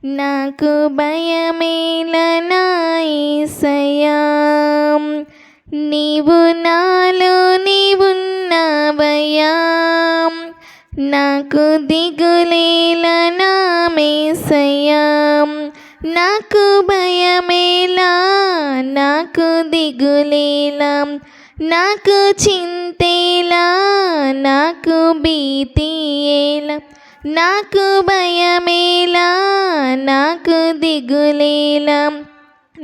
నాకు భయమేలా నా యేసయ్యా, నీవు నాలో నీవున్నావయ్యా. నాకు దిగులేలా నా యేసయ్యా, నాకు భయమేలా, నాకు దిగులేలా, నాకు చింతేలా, నాకు భీతియేలా. నాకు భయమేలా, నాకు దిగులేలా,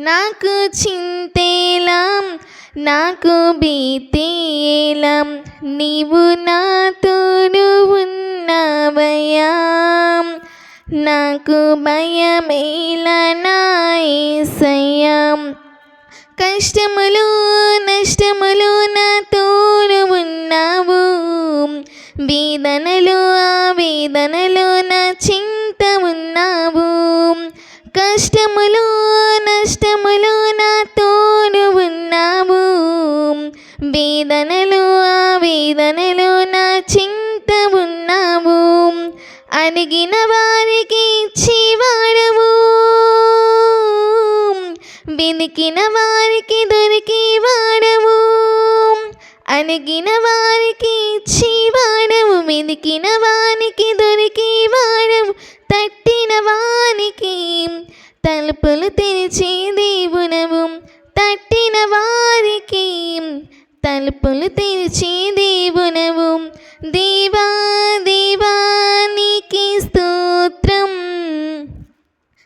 నాకు చింతేలా, నాకు భీతియేలా. నీవు నాతోను ఉన్నావయ్యా, నాకు భయమేలా నా యేసయ్యా. కష్టములు నష్టములు నాతోను ఉన్నావు, వేదనలు ఆవేదనలు నా చింత ఉన్నావు. కష్టములు నష్టములు నాతోను ఉన్నావు, వేదనలు ఆవేదనలు నా చింత ఉన్నావు. అడిగిన వారికి ఇచ్చేవాడవు, వెతికిన వారికి దొరికేవాడవు. అడిగిన వారికి ఇచ్చేవాడవు, వెతికిన వానికి దొరికేవాడవు. తట్టిన వానికి తలుపులు తెరిచే దేవుడవు, తట్టిన వారికి తలుపులు తెరిచే దేవుడవు. దేవా దేవా నీకే స్తోత్రం,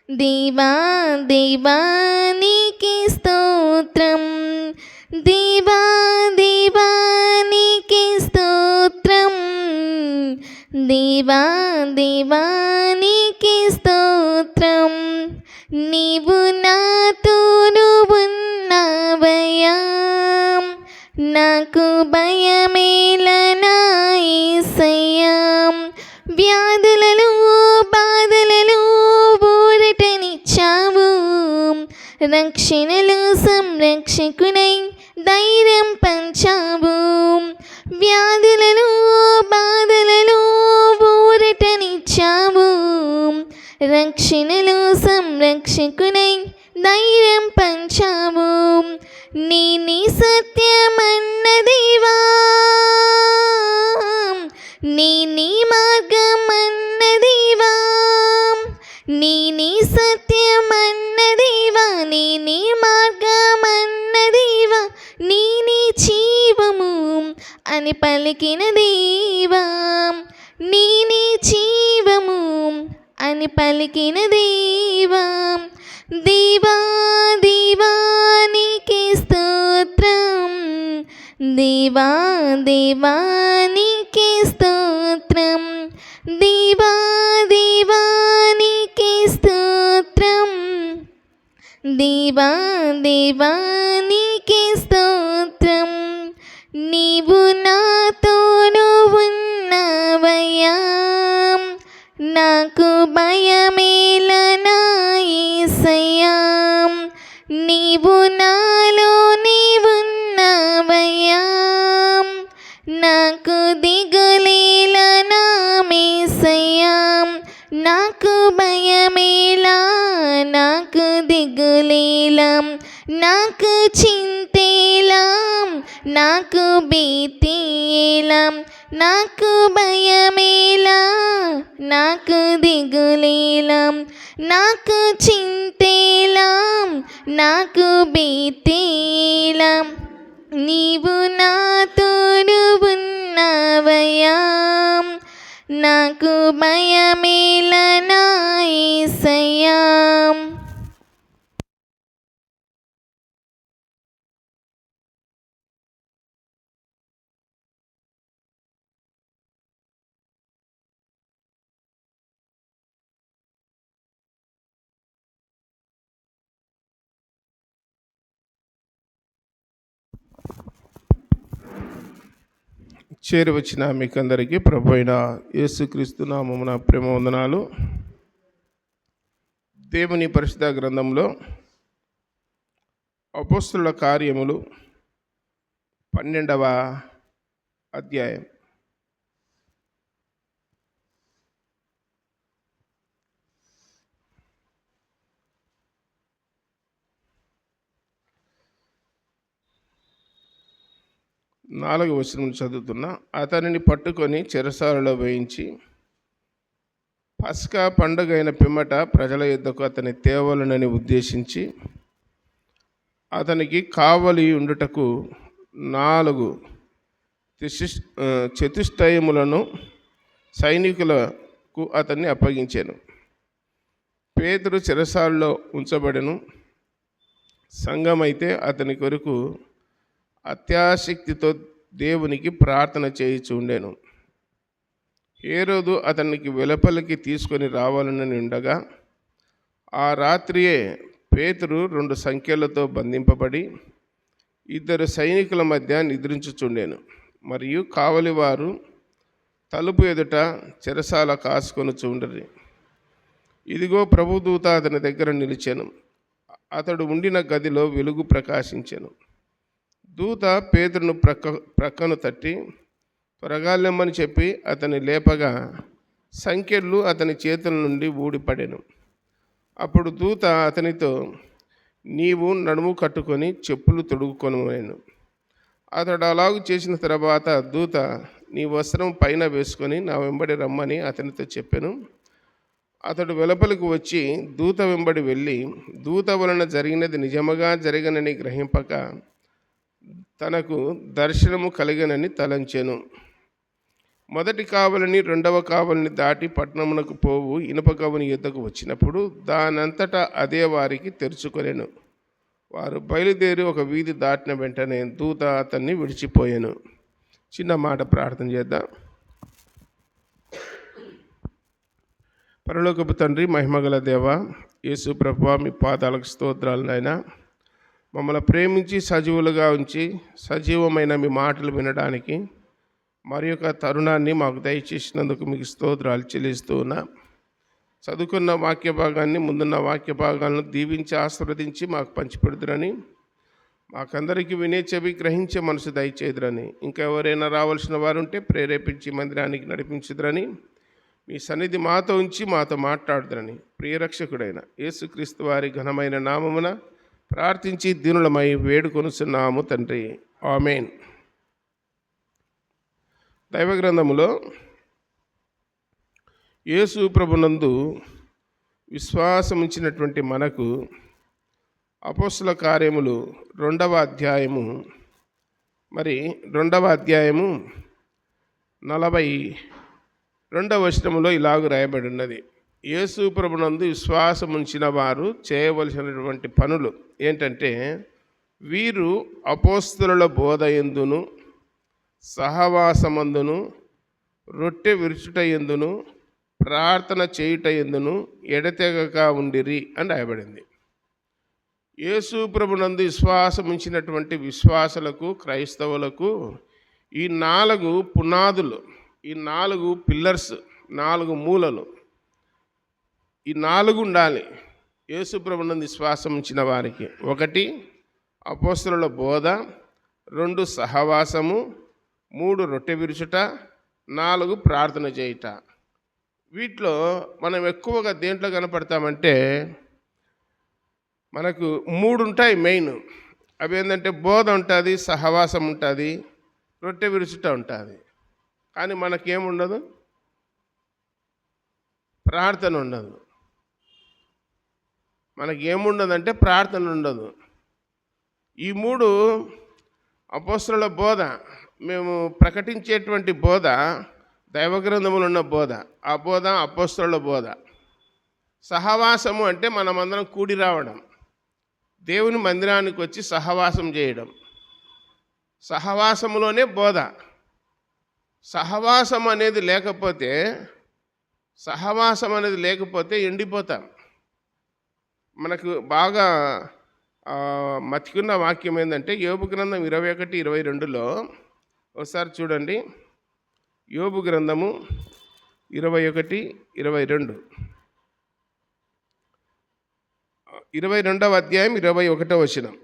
దేవా దేవా నీకే స్తోత్రం, దేవా దేవా నీకే స్తోత్రం, దేవా దేవా నీకే స్తోత్రం. నీవు నాతోను ఉన్నావయ్యా, నాకు భయమేలా నా యేసయ్యా. వ్యాధులలో బాధలలో ఊరటనిచ్చావు, రక్షణలో సంరక్షకునై ధైర్యం పంచావు. వ్యాధులలో బాధలలో ఊరటనిచ్చావు, రక్షణలో సంరక్షకునై ధైర్యం పంచావు. నీ సత్యమన్న దేవా, నీ మార్గమన్న దేవా, నీ సత్యమన్న దేవా, నీ మార్గమన్న దేవా, నీ జీవము అని పలికిన దేవా, నీ జీవము అని పలికిన దేవా. దేవా దేవా నీకే స్తోత్రం, దేవా దేవా నీకే స్తోత్రం, దేవా దేవా నీకే స్తోత్రం, దేవా దేవా నీకే స్తోత్రం. నీవు నాతోను ఉన్నావయ్యా, నాకు భయమేలా నా యేసయ్యా. నీవు నాలో నీవున్నావయ్యా, నాకు దిగులేలా నా యేసయ్యా. నాకు భయమేలా, నాకు దిగులేలా, నాకు చింతేలా, నాకు భీతియేలా. నాకు భయమేలా, నాకు దిగులేలా, నాకు చింతేలా, నాకు భీతియేలా. నీవు నాతోను ఉన్నావయ్యా, నాకు భయమేలా నా యేసయ్యా. చేరువచ్చిన మీకందరికీ ప్రభు అయిన యేసుక్రీస్తు నామమున ప్రేమ వందనాలు. దేవుని పరిశుద్ధ గ్రంథంలో అపోస్తలుల కార్యములు 12వ అధ్యాయం. 4వ వచనం చదువుతున్నా. అతనిని పట్టుకొని చెరసాలలో వేయించి పస్కా పండుగైన పిమ్మట ప్రజల యుద్ధకు అతని తేవలనని ఉద్దేశించి అతనికి కావలి ఉండుటకు 4 చతుష్టయములను సైనికులకు అతన్ని అప్పగించాను. పేతురు చెరసాలలో ఉంచబడెను. సంఘమైతే అతని కొరకు అత్యాసక్తితో దేవునికి ప్రార్థన చేయుచు ఉండెను. హేరోదు అతనికి వెలుపలికి తీసుకొని రావాలని ఉండగా ఆ రాత్రియే పేతురు 2 సంఖ్యలతో బంధింపబడి 2 సైనికుల మధ్య నిద్రించుచుండెను. మరియు కావలివారు తలుపు ఎదుట చెరసాల కాసుకొని చూండరి. ఇదిగో ప్రభుదూత అతని దగ్గర నిలిచెను. అతడు ఉండిన గదిలో వెలుగు ప్రకాశించెను. దూత పేతురును ప్రక్కను తట్టి త్వరగా లెమ్మని చెప్పి అతని లేపగా సంకెళ్ళు అతని చేతుల నుండి ఊడిపడెను. అప్పుడు దూత అతనితో, నీవు నడుము కట్టుకొని చెప్పులు తొడుగుకొనెను. అతడు అలాగు చేసిన తర్వాత దూత, నీ వస్త్రం పైన వేసుకొని నా వెంబడి రమ్మని అతనితో చెప్పెను. అతడు వెలుపలికి వచ్చి దూత వెంబడి వెళ్ళి దూత వలన జరిగినది నిజముగా జరగనని గ్రహింపక తనకు దర్శనము కలిగనని తలంచెను. మొదటి కావలిని 2వ కావలిని దాటి పట్టణమునకు పోవు ఇనుప గవని యుద్ధకు వచ్చినప్పుడు దానంతటా అదే వారికి తెరుచుకొనెను. వారు బయలుదేరి ఒక వీధి దాటిన వెంటనే దూత అతన్ని విడిచిపోయాను. చిన్న మాట ప్రార్థన చేద్దాం. పరలోకపు తండ్రి, మహిమగల దేవ, యేసు ప్రభువా, మీ పాదాలకు స్తోత్రాలు నాయనా. మమ్మల్ని ప్రేమించి సజీవులుగా ఉంచి సజీవమైన మీ మాటలు వినడానికి మరి యొక్క తరుణాన్ని మాకు దయచేసినందుకు మీకు స్తోత్రాలు చెల్లిస్తూ ఉన్నా. చదువుకున్న వాక్య భాగాన్ని, ముందున్న వాక్య భాగాలను దీవించి ఆశీర్వదించి మాకు పంచిపెడుదురని, మాకందరికీ వినే చెవి గ్రహించే మనసు దయచేదురని, ఇంకా ఎవరైనా రావాల్సిన వారు ఉంటే ప్రేరేపించి మందిరానికి నడిపించుదురని, మీ సన్నిధి మాతో ఉంచి మాతో మాట్లాడుదురని ప్రియరక్షకుడైన యేసుక్రీస్తు వారి ఘనమైన నామమున ప్రార్థించి దీనులమై వేడుకొనుచున్నాము తండ్రి, ఆమేన్. దైవ గ్రంథములో యేసు ప్రభునందు విశ్వాసముంచినటువంటి మనకు అపోస్తల కార్యములు 2వ అధ్యాయము 42వ వచనములో ఇలాగ రాయబడి ఉన్నది. యేసు ప్రభునందు విశ్వాసముంచిన వారు చేయవలసినటువంటి పనులు ఏంటంటే, వీరు అపోస్తలుల బోధయందును సహవాసమందును రొట్టె విరుచుటయందును ప్రార్థన చేయుటయందును ఎడతెగక ఉండిరి అని రాయబడింది. యేసు ప్రభునందు విశ్వాసముంచినటువంటి విశ్వాసులకు, క్రైస్తవులకు ఈ 4 పునాదులు, ఈ 4 పిల్లర్స్, 4 మూలలు, ఈ 4 ఉండాలి యేసు ప్రభునందు విశ్వాసం ఉంచిన వారికి. 1 అపోస్తలుల బోధ, 2 సహవాసము, 3 రొట్టె విరుచుట, 4 ప్రార్థన చేయుట. వీటిలో మనం ఎక్కువగా దేంట్లో కనపడతామంటే మనకు 3 ఉంటాయి మెయిన్. అవి ఏంటంటే బోధ ఉంటుంది, సహవాసం ఉంటుంది, రొట్టె విరుచుట ఉంటుంది. కానీ మనకేముండదు, ప్రార్థన ఉండదు. మనకేముండదంటే ప్రార్థన ఉండదు. ఈ 3 అపోస్తలుల బోధ, మేము ప్రకటించేటువంటి బోధ దైవగ్రంథములు ఉన్న బోధ, ఆ బోధ అపోస్తలుల బోధ. సహవాసము అంటే మనమందరం కూడి రావడం, దేవుని మందిరానికి వచ్చి సహవాసం చేయడం, సహవాసములోనే బోధ. సహవాసం అనేది లేకపోతే ఎండిపోతాం. మనకు బాగా మతికున్న వాక్యం ఏంటంటే యోబు గ్రంథం 21:22లో ఒకసారి చూడండి. యోబు గ్రంథము 21:22, 22వ అధ్యాయం 21వ వచనం.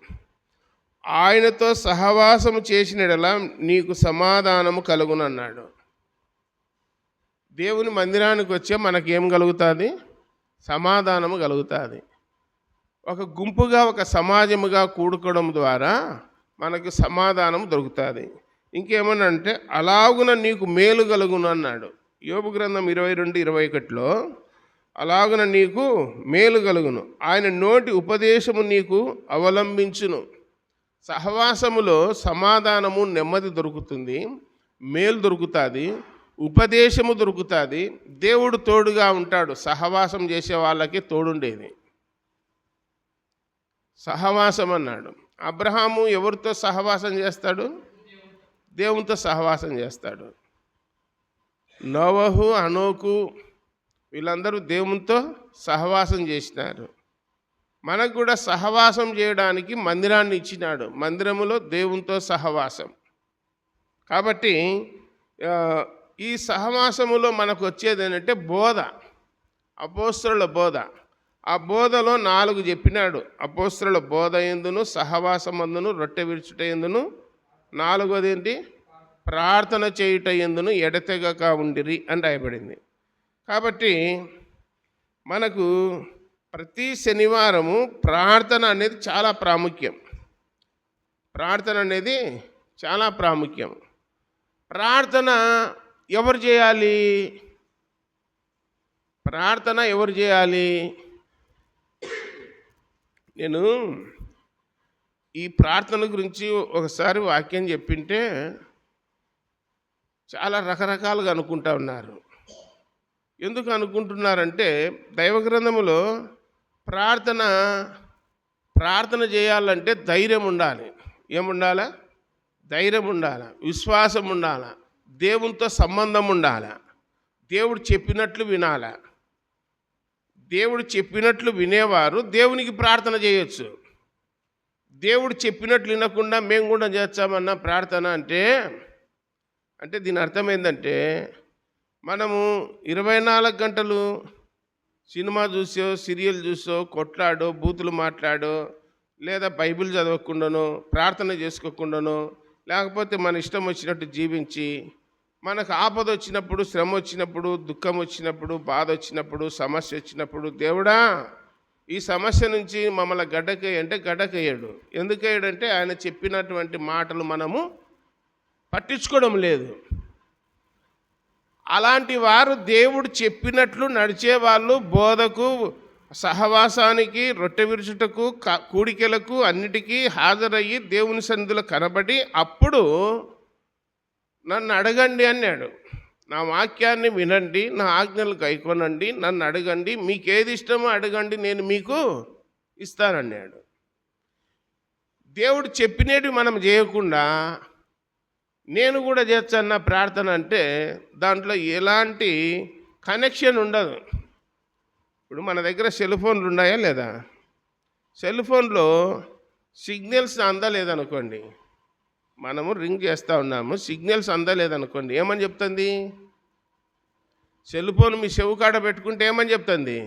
ఆయనతో సహవాసము చేసినడలా నీకు సమాధానము కలుగునన్నాడు. దేవుని మందిరానికి వచ్చే మనకేం కలుగుతుంది? సమాధానము కలుగుతుంది. ఒక గుంపుగా, ఒక సమాజముగా కూడుకోవడం ద్వారా మనకు సమాధానం దొరుకుతుంది. ఇంకేమన్నా అంటే అలాగున నీకు మేలు కలుగును అన్నాడు. యోబు గ్రంథం 22:21లో అలాగున నీకు మేలు కలుగును, ఆయన నోటి ఉపదేశము నీకు అవలంబించును. సహవాసములో సమాధానము, నెమ్మది దొరుకుతుంది, మేలు దొరుకుతుంది, ఉపదేశము దొరుకుతుంది, దేవుడు తోడుగా ఉంటాడు. సహవాసం చేసే వాళ్ళకి తోడుండేది సహవాసం అన్నాడు. అబ్రహాము ఎవరితో సహవాసం చేస్తాడు? దేవునితో సహవాసం చేస్తాడు. నోవహు, హనోకు వీళ్ళందరూ దేవునితో సహవాసం చేసినారు. మనకు కూడా సహవాసం చేయడానికి మందిరాన్ని ఇచ్చినాడు. మందిరములో దేవునితో సహవాసం. కాబట్టి ఈ సహవాసములో మనకు వచ్చేది ఏంటంటే బోధ, అపోస్తలుల బోధ. ఆ బోధలో 4 చెప్పినాడు. అపోస్తలుల బోధ ఎందును, సహవాసమందును, రొట్టె విరుచుట ఎందును, 4వది ఏంటి? ప్రార్థన చేయుట ఎందును ఎడతెగక ఉండిరి అని రాయబడింది. కాబట్టి మనకు ప్రతి శనివారము ప్రార్థన అనేది చాలా ప్రాముఖ్యం. ప్రార్థన అనేది చాలా ప్రాముఖ్యం. ప్రార్థన ఎవరు చేయాలి? ప్రార్థన ఎవరు చేయాలి? నేను ఈ ప్రార్థన గురించి ఒకసారి వాక్యం చెప్పింటే చాలా రకరకాలుగా అనుకుంటా ఉన్నారు. ఎందుకు అనుకుంటున్నారంటే దైవ గ్రంథములో ప్రార్థన చేయాలంటే ధైర్యం ఉండాలి. ఏముండాలా? ధైర్యం ఉండాలి, విశ్వాసం ఉండాలి, దేవునితో సంబంధం ఉండాలి, దేవుడు చెప్పినట్లు వినాలి. దేవుడు చెప్పినట్లు వినేవారు దేవునికి ప్రార్థన చేయొచ్చు. దేవుడు చెప్పినట్లు వినకుండా మేము కూడా చేస్తామన్న ప్రార్థన అంటే దీని అర్థం ఏంటంటే మనము 24 గంటలు సినిమా చూసో, సీరియల్ చూసో, కొట్లాడో, బూతులు మాట్లాడో, లేదా బైబిల్ చదవకుండానో, ప్రార్థన చేసుకోకుండానో, లేకపోతే మన ఇష్టం వచ్చినట్టు జీవించి మనకు ఆపద వచ్చినప్పుడు, శ్రమ వచ్చినప్పుడు, దుఃఖం వచ్చినప్పుడు, బాధ వచ్చినప్పుడు, సమస్య వచ్చినప్పుడు దేవుడా ఈ సమస్య నుంచి మమ్మల్ని గడ్డకేయంటే గడ్డకేయడు. ఎందుకేయడంటే ఆయన చెప్పినటువంటి మాటలు మనము పట్టించుకోవడం లేదు. అలాంటి వారు దేవుడు చెప్పినట్లు నడిచేవాళ్ళు బోధకు, సహవాసానికి, రొట్టె విరుచుటకు, కూడికలకు అన్నిటికీ హాజరయ్యి దేవుని సన్నిధిలో కనబడి అప్పుడు నన్ను అడగండి అన్నాడు. నా వాక్యాన్ని వినండి, నా ఆజ్ఞలు గైకొనండి, నన్ను అడగండి, మీకు ఏది ఇష్టమో అడగండి, నేను మీకు ఇస్తానన్నాడు. దేవుడు చెప్పినవి మనం చేయకుండా నేను కూడా చేస్తాను ప్రార్థన అంటే దాంట్లో ఎలాంటి కనెక్షన్ ఉండదు. ఇప్పుడు మన దగ్గర సెల్ ఫోన్లు ఉన్నాయా లేదా? సెల్ ఫోన్లో సిగ్నల్స్ అందలేదనుకోండి, మనము రింగ్ చేస్తూ ఉన్నాము, సిగ్నల్స్ అందలేదనుకోండి, ఏమని చెప్తుంది? సెల్ ఫోన్ మీ చెవు కాడ పెట్టుకుంటే ఏమని చెప్తుంది?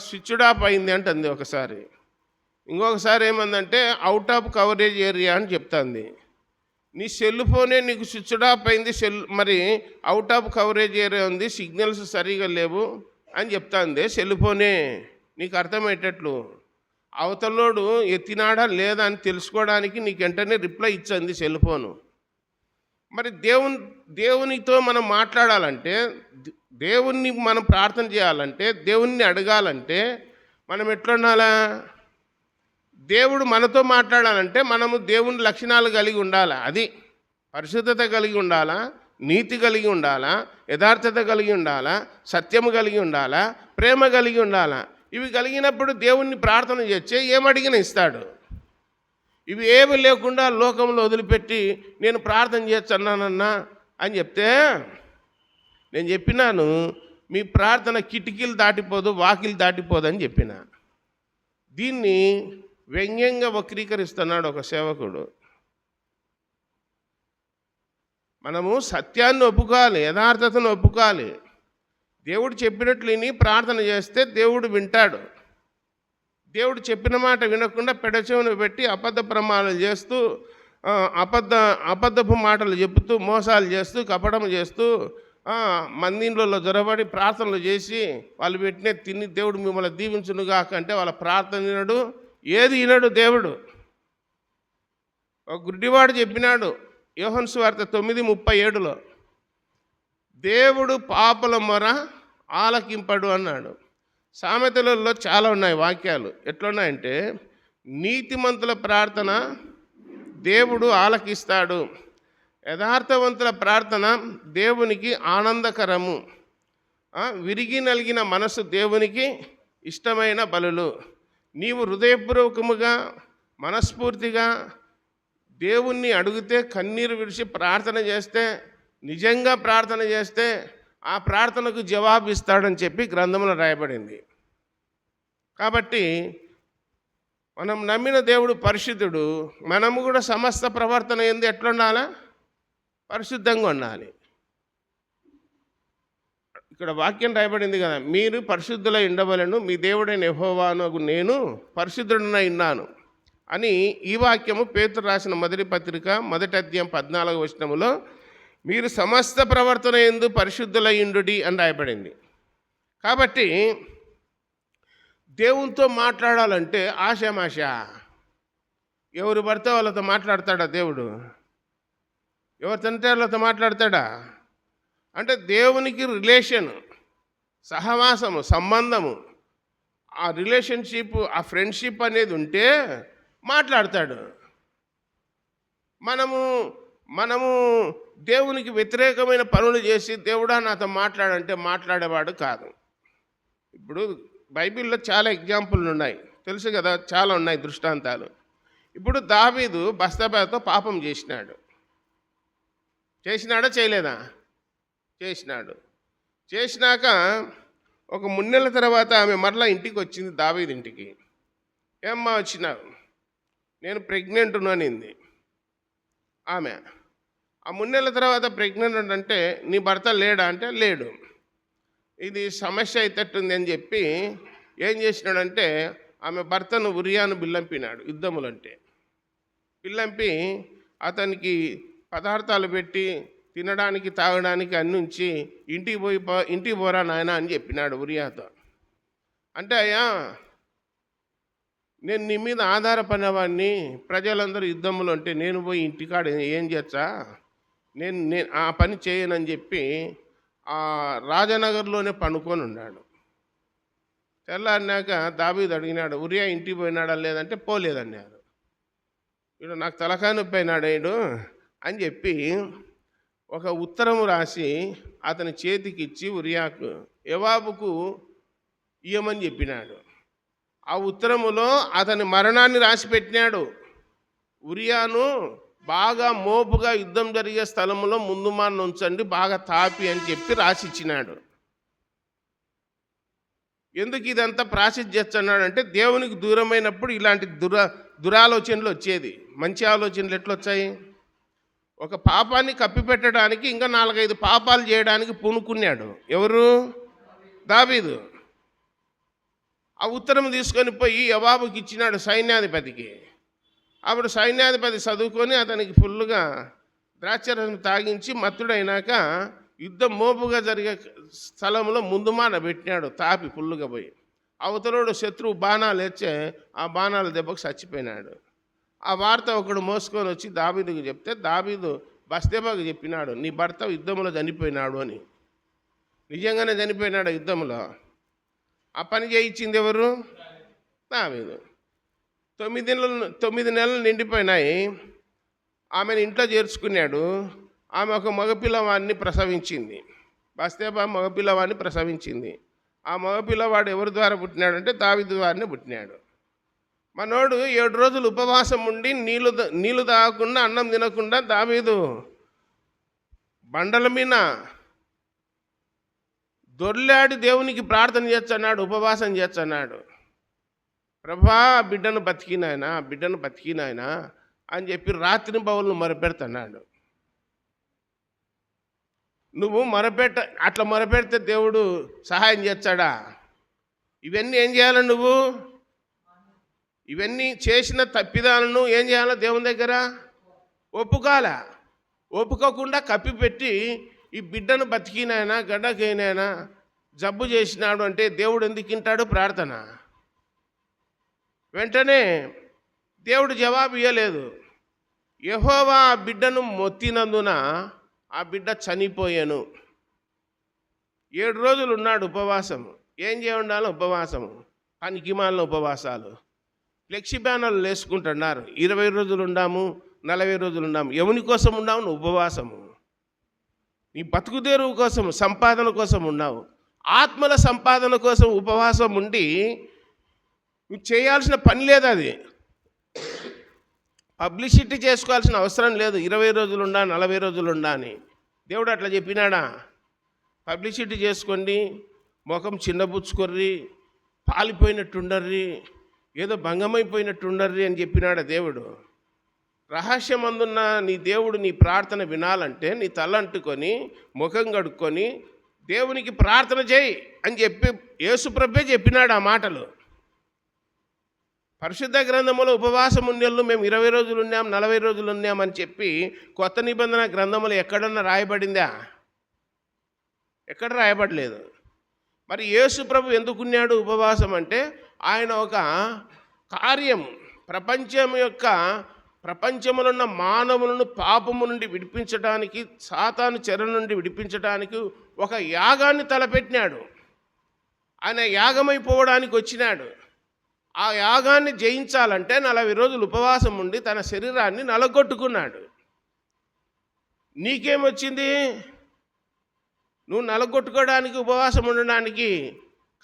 స్విచ్డ్ ఆఫ్ అయింది అంటుంది ఒకసారి. ఇంకొకసారి ఏమందంటే అవుట్ ఆఫ్ కవరేజ్ ఏరియా అని చెప్తుంది. నీ సెల్ ఫోనే నీకు స్విచ్డ్ ఆఫ్ అయింది, మరి అవుట్ ఆఫ్ కవరేజ్ ఏరియా ఉంది, సిగ్నల్స్ సరిగా లేవు అని చెప్తుంది సెల్ ఫోనే. నీకు అర్థమయ్యేటట్లు అవతలోడు ఎత్తినాడా లేదా అని తెలుసుకోవడానికి నీకు వెంటనే రిప్లై ఇచ్చింది సెల్ ఫోను. మరి దేవునితో మనం మాట్లాడాలంటే, దేవుణ్ణి మనం ప్రార్థన చేయాలంటే, దేవుణ్ణి అడగాలంటే మనం ఎట్లుండాలా? దేవుడు మనతో మాట్లాడాలంటే మనము దేవుని లక్షణాలు కలిగి ఉండాలా. అది పరిశుద్ధత కలిగి ఉండాలా, నీతి కలిగి ఉండాలా, యథార్థత కలిగి ఉండాలా, సత్యము కలిగి ఉండాలా, ప్రేమ కలిగి ఉండాలా. ఇవి కలిగినప్పుడు దేవుణ్ణి ప్రార్థన చేస్తే ఏమడిగినా ఇస్తాడు. ఇవి ఏమి లేకుండా లోకంలో వదిలిపెట్టి నేను ప్రార్థన చేస్తున్నానన్నా అని చెప్తే నేను చెప్పినాను, మీ ప్రార్థన కిటికీలు దాటిపోదు, వాకిలు దాటిపోదు అని చెప్పిన. దీన్ని వ్యంగ్యంగా వక్రీకరిస్తున్నాడు ఒక సేవకుడు. మనము సత్యాన్ని ఒప్పుకోవాలి, యథార్థతను ఒప్పుకోవాలి. దేవుడు చెప్పినట్లు విని ప్రార్థన చేస్తే దేవుడు వింటాడు. దేవుడు చెప్పిన మాట వినకుండా పెడచెవును పెట్టి అబద్ధ ప్రమాణాలు చేస్తూ, అబద్ధపు మాటలు చెబుతూ, మోసాలు చేస్తూ, కపటం చేస్తూ, మందిరంలో జొరబడి ప్రార్థనలు చేసి వాళ్ళు పెట్టిన తిని దేవుడు మిమ్మల్ని దీవించునుగాక అంటే వాళ్ళ ప్రార్థన వినడు, ఏది వినడు దేవుడు. ఒక గుడ్డివాడు చెప్పినాడు, యోహను సువార్త 9:37లో దేవుడు పాపల మొర ఆలకింపడు అన్నాడు. సామెతలలో చాలా ఉన్నాయి వాక్యాలు. ఎట్లున్నాయంటే, నీతిమంతుల ప్రార్థన దేవుడు ఆలకిస్తాడు, యథార్థవంతుల ప్రార్థన దేవునికి ఆనందకరము, విరిగి నలిగిన మనసు దేవునికి ఇష్టమైన బలులు. నీవు హృదయపూర్వకముగా మనస్ఫూర్తిగా దేవుణ్ణి అడిగితే, కన్నీరు విడిచి ప్రార్థన చేస్తే, నిజంగా ప్రార్థన చేస్తే ఆ ప్రార్థనకు జవాబు ఇస్తాడని చెప్పి గ్రంథంలో రాయబడింది. కాబట్టి మనం నమ్మిన దేవుడు పరిశుద్ధుడు. మనము కూడా సమస్త ప్రవర్తన ఎందు ఎట్లుండాలా? పరిశుద్ధంగా ఉండాలి. ఇక్కడ వాక్యం రాయబడింది కదా, మీరు పరిశుద్ధులై ఉండవలెను, మీ దేవుడైన యెహోవానగు నేను పరిశుద్ధుడనై ఉన్నాను అని ఈ వాక్యము పేతురు రాసిన మొదటి పత్రిక 1వ అధ్యాయం 14వ వచనములో మీరు సమస్త ప్రవర్తన యందు పరిశుద్ధులై ఉండుడి అని రాయబడింది. కాబట్టి దేవునితో మాట్లాడాలంటే ఆషామాష ఎవరు పడితే వాళ్ళతో మాట్లాడతాడా దేవుడు? ఎవరు తింటే వాళ్ళతో మాట్లాడతాడా? అంటే దేవునికి రిలేషన్, సహవాసము, సంబంధము, ఆ రిలేషన్షిప్, ఆ ఫ్రెండ్షిప్ అనేది ఉంటే మాట్లాడతాడు. మనము దేవునికి వ్యతిరేకమైన పనులు చేసి దేవుడా నాతో మాట్లాడంటే మాట్లాడేవాడు కాదు. ఇప్పుడు బైబిల్లో చాలా ఎగ్జాంపుల్లు ఉన్నాయి, తెలుసు కదా, చాలా ఉన్నాయి దృష్టాంతాలు. ఇప్పుడు దావీదు బత్షెబతో పాపం చేసినాడా చేయలేదా? చేసినాడు. చేసినాక ఒక 3 నెలల తర్వాత ఆమె మరలా ఇంటికి వచ్చింది, దావీదు ఇంటికి. ఏమ్మా వచ్చినావు? నేను ప్రెగ్నెంట్ను అనింది ఆమె. ఆ 3 నెలల తర్వాత ప్రెగ్నెంట్ అంటే నీ భర్త లేడా అంటే లేడు. ఇది సమస్య అయితట్టుంది అని చెప్పి ఏం చేసినాడంటే ఆమె భర్తను ఉరియాను బిల్లంపినాడు. యుద్ధములంటే బిల్లంపి అతనికి పదార్థాలు పెట్టి తినడానికి తాగడానికి అన్నుంచి ఇంటికి పోరా నాయన అని చెప్పినాడు ఉరియాతో. అంటే అయ్యా, నేను నీ మీద ఆధారపడినవాడిని, ప్రజలందరూ యుద్ధములు అంటే నేను పోయి ఇంటికాడ ఏం చేస్తా, నేను ఆ పని చేయనని చెప్పి ఆ రాజనగర్లోనే పండుకొని ఉన్నాడు. తెల్లారినాక దావీదు అడిగినాడు, ఉరియా ఇంటికి పోయినాడా లేదంటే పోలేదన్నాడు. వీడు నాకు తలకాయ నొప్పి అయినాడు వీడు అని చెప్పి ఒక ఉత్తరము రాసి అతని చేతికి ఇచ్చి ఉరియాకు యోవాబుకు ఇయ్యమని చెప్పినాడు. ఆ ఉత్తరములో అతని మరణాన్ని రాసి పెట్టినాడు. ఉరియాను బాగా మోపుగా యుద్ధం జరిగే స్థలంలో ముందు మాన ఉంచండి, బాగా తాపి అని చెప్పి రాసిచ్చినాడు. ఎందుకు ఇదంతా ప్రాసెస్ చేస్తున్నాడు అంటే, దేవునికి దూరమైనప్పుడు ఇలాంటి దురాలోచనలు వచ్చేది. మంచి ఆలోచనలు ఎట్లొచ్చాయి? ఒక పాపాన్ని కప్పిపెట్టడానికి ఇంకా 4-5 పాపాలు చేయడానికి పూనుకున్నాడు. ఎవరు? దావీదు. ఆ ఉత్తరం తీసుకొని పోయి యోవాబుకి ఇచ్చినాడు, సైన్యాధిపతికి. అప్పుడు సైన్యాధిపతి చదువుకొని అతనికి ఫుల్లుగా ద్రాక్షరసం తాగించి మత్తుడైనాక యుద్ధం మోపుగా జరిగే స్థలంలో ముందు మాన పెట్టినాడు, తాపి ఫుల్లుగా పోయి. అవతలోడు శత్రువు బాణాలు ఎచ్చే ఆ బాణాల దెబ్బకు చచ్చిపోయినాడు. ఆ వార్త ఒకడు మోసుకొని వచ్చి దావీదుకు చెప్తే దావీదు బత్షెబకు చెప్పినాడు, నీ భర్త యుద్ధంలో చనిపోయినాడు అని. నిజంగానే చనిపోయినాడు యుద్ధంలో. ఆ పని చేయించింది ఎవరు? దావీదు. 9 నెలలు నిండిపోయినాయి. ఆమెను ఇంట్లో చేర్చుకున్నాడు. ఆమె ఒక మగపిల్లవాడిని ప్రసవించింది. బత్షెబ మగపిల్లవాడిని ప్రసవించింది. ఆ మగపిల్లవాడు ఎవరి ద్వారా పుట్టినాడంటే దావీదు ద్వారానే పుట్టినాడు. మనోడు 7 రోజులు ఉపవాసం ఉండి నీళ్లు తాగకుండా అన్నం తినకుండా దావీదు బండల మీద దొర్లాడి దేవునికి ప్రార్థన చేస్తున్నాడు, ఉపవాసం చేస్తున్నాడు. ప్రభా బిడ్డను బతికినాయనా అని చెప్పి రాత్రి పౌలను మొరపెడుతున్నాడు. నువ్వు అట్లా మొరపెడితే దేవుడు సహాయం చేస్తాడా? ఇవన్నీ ఏం చేయాలి? నువ్వు ఇవన్నీ చేసిన తప్పిదాలను ఏం చేయాలి? దేవుని దగ్గర ఒప్పుకోకుండా కప్పిపెట్టి ఈ బిడ్డను బతికినాయనా గడ్డకైనాయనా జబ్బు చేసినాడు అంటే దేవుడు ఎందుకు వింటాడు ప్రార్థన? వెంటనే దేవుడు జవాబు ఇవ్వలేదు. యెహోవా ఆ బిడ్డను మొత్తినందున ఆ బిడ్డ చనిపోయాను. 7 రోజులు ఉన్నాడు ఉపవాసము. ఏం చేయాలి? ఉపవాసము, పనికిమాలిన ఉపవాసాలు. ఫ్లెక్సీ బ్యానర్లు వేసుకుంటున్నారు. 20 రోజులు ఉండాము, 40 రోజులు ఉండాము. ఎవని కోసం ఉన్నావు? నువ్వు ఉపవాసము. నీ బతుకుదేరువు కోసం, సంపాదన కోసం ఉన్నావు. ఆత్మల సంపాదన కోసం ఉపవాసం ఉండి నువ్వు చేయాల్సిన పని లేదు. అది పబ్లిసిటీ చేసుకోవాల్సిన అవసరం లేదు. 20 రోజులు ఉండా, 40 రోజులు ఉండా అని దేవుడు అట్లా చెప్పినాడా? పబ్లిసిటీ చేసుకోండి, ముఖం చిన్నబుచ్చుకొర్రి, పాలిపోయినట్టుండర్రి, ఏదో భంగమైపోయినట్టుండర్రి అని చెప్పినాడా దేవుడు? రహస్యమందున్న నీ దేవుడు నీ ప్రార్థన వినాలంటే నీ తలంటుకొని ముఖం కడుక్కొని దేవునికి ప్రార్థన చేయి అని చెప్పి యేసుప్రభే చెప్పినాడు ఆ మాటలు. పరిశుద్ధ గ్రంథములో ఉపవాసం ఉండేళ్ళు మేము 20 రోజులు ఉన్నాం, 40 రోజులు ఉన్నామని చెప్పి కొత్త నిబంధన గ్రంథములు ఎక్కడన్నా రాయబడిందా? ఎక్కడ రాయబడలేదు. మరి యేసుప్రభు ఎందుకున్నాడు ఉపవాసం అంటే ఆయన ఒక కార్యం, ప్రపంచములో ఉన్న మానవులను పాపము నుండి విడిపించడానికి, సాతాను చెర నుండి విడిపించడానికి ఒక యాగాన్ని తలపెట్టినాడు. ఆయన యాగమైపోవడానికి వచ్చినాడు. ఆ యాగాన్ని జయించాలంటే 40 రోజులు ఉపవాసం ఉండి తన శరీరాన్ని నలగొట్టుకున్నాడు. నీకేమొచ్చింది? నువ్వు నలగొట్టుకోవడానికి, ఉపవాసం ఉండడానికి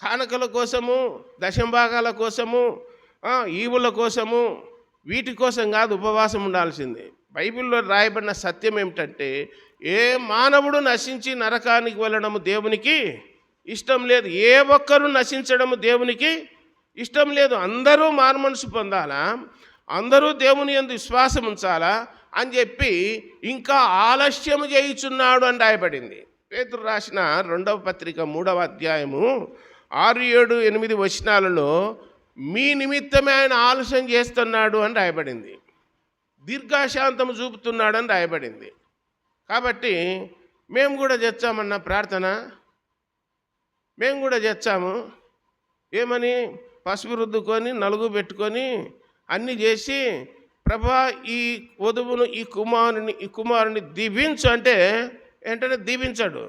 కానుకల కోసము, దశంభాగాల కోసము, ఈవుల కోసము, వీటి కోసం కాదు ఉపవాసం ఉండాల్సింది. బైబిల్లో రాయబడిన సత్యం ఏమిటంటే ఏ మానవుడు నశించి నరకానికి వెళ్ళడము దేవునికి ఇష్టం లేదు. ఏ ఒక్కరూ నశించడము దేవునికి ఇష్టం లేదు. అందరూ మారుమనసు పొందాలా, అందరూ దేవుని యందు విశ్వాసం ఉంచాలా అని చెప్పి ఇంకా ఆలస్యము చేయుచున్నాడు అని రాయబడింది. పేతురు రాసిన 2వ పత్రిక 3వ అధ్యాయము 6, 7, 8 వచనాలలో మీ నిమిత్తమే ఆయన ఆలస్యం చేస్తున్నాడు అని రాయబడింది. దీర్ఘశాంతము చూపుతున్నాడు అని రాయబడింది. కాబట్టి మేము కూడా చేస్తామన్న ప్రార్థన, మేము కూడా చేస్తాము. ఏమని? పసుపు రుద్దుకొని, నలుగు పెట్టుకొని అన్నీ చేసి, ప్రభా ఈ వధువును, ఈ కుమారుని దీవించు అంటే వెంటనే దీవించాడు.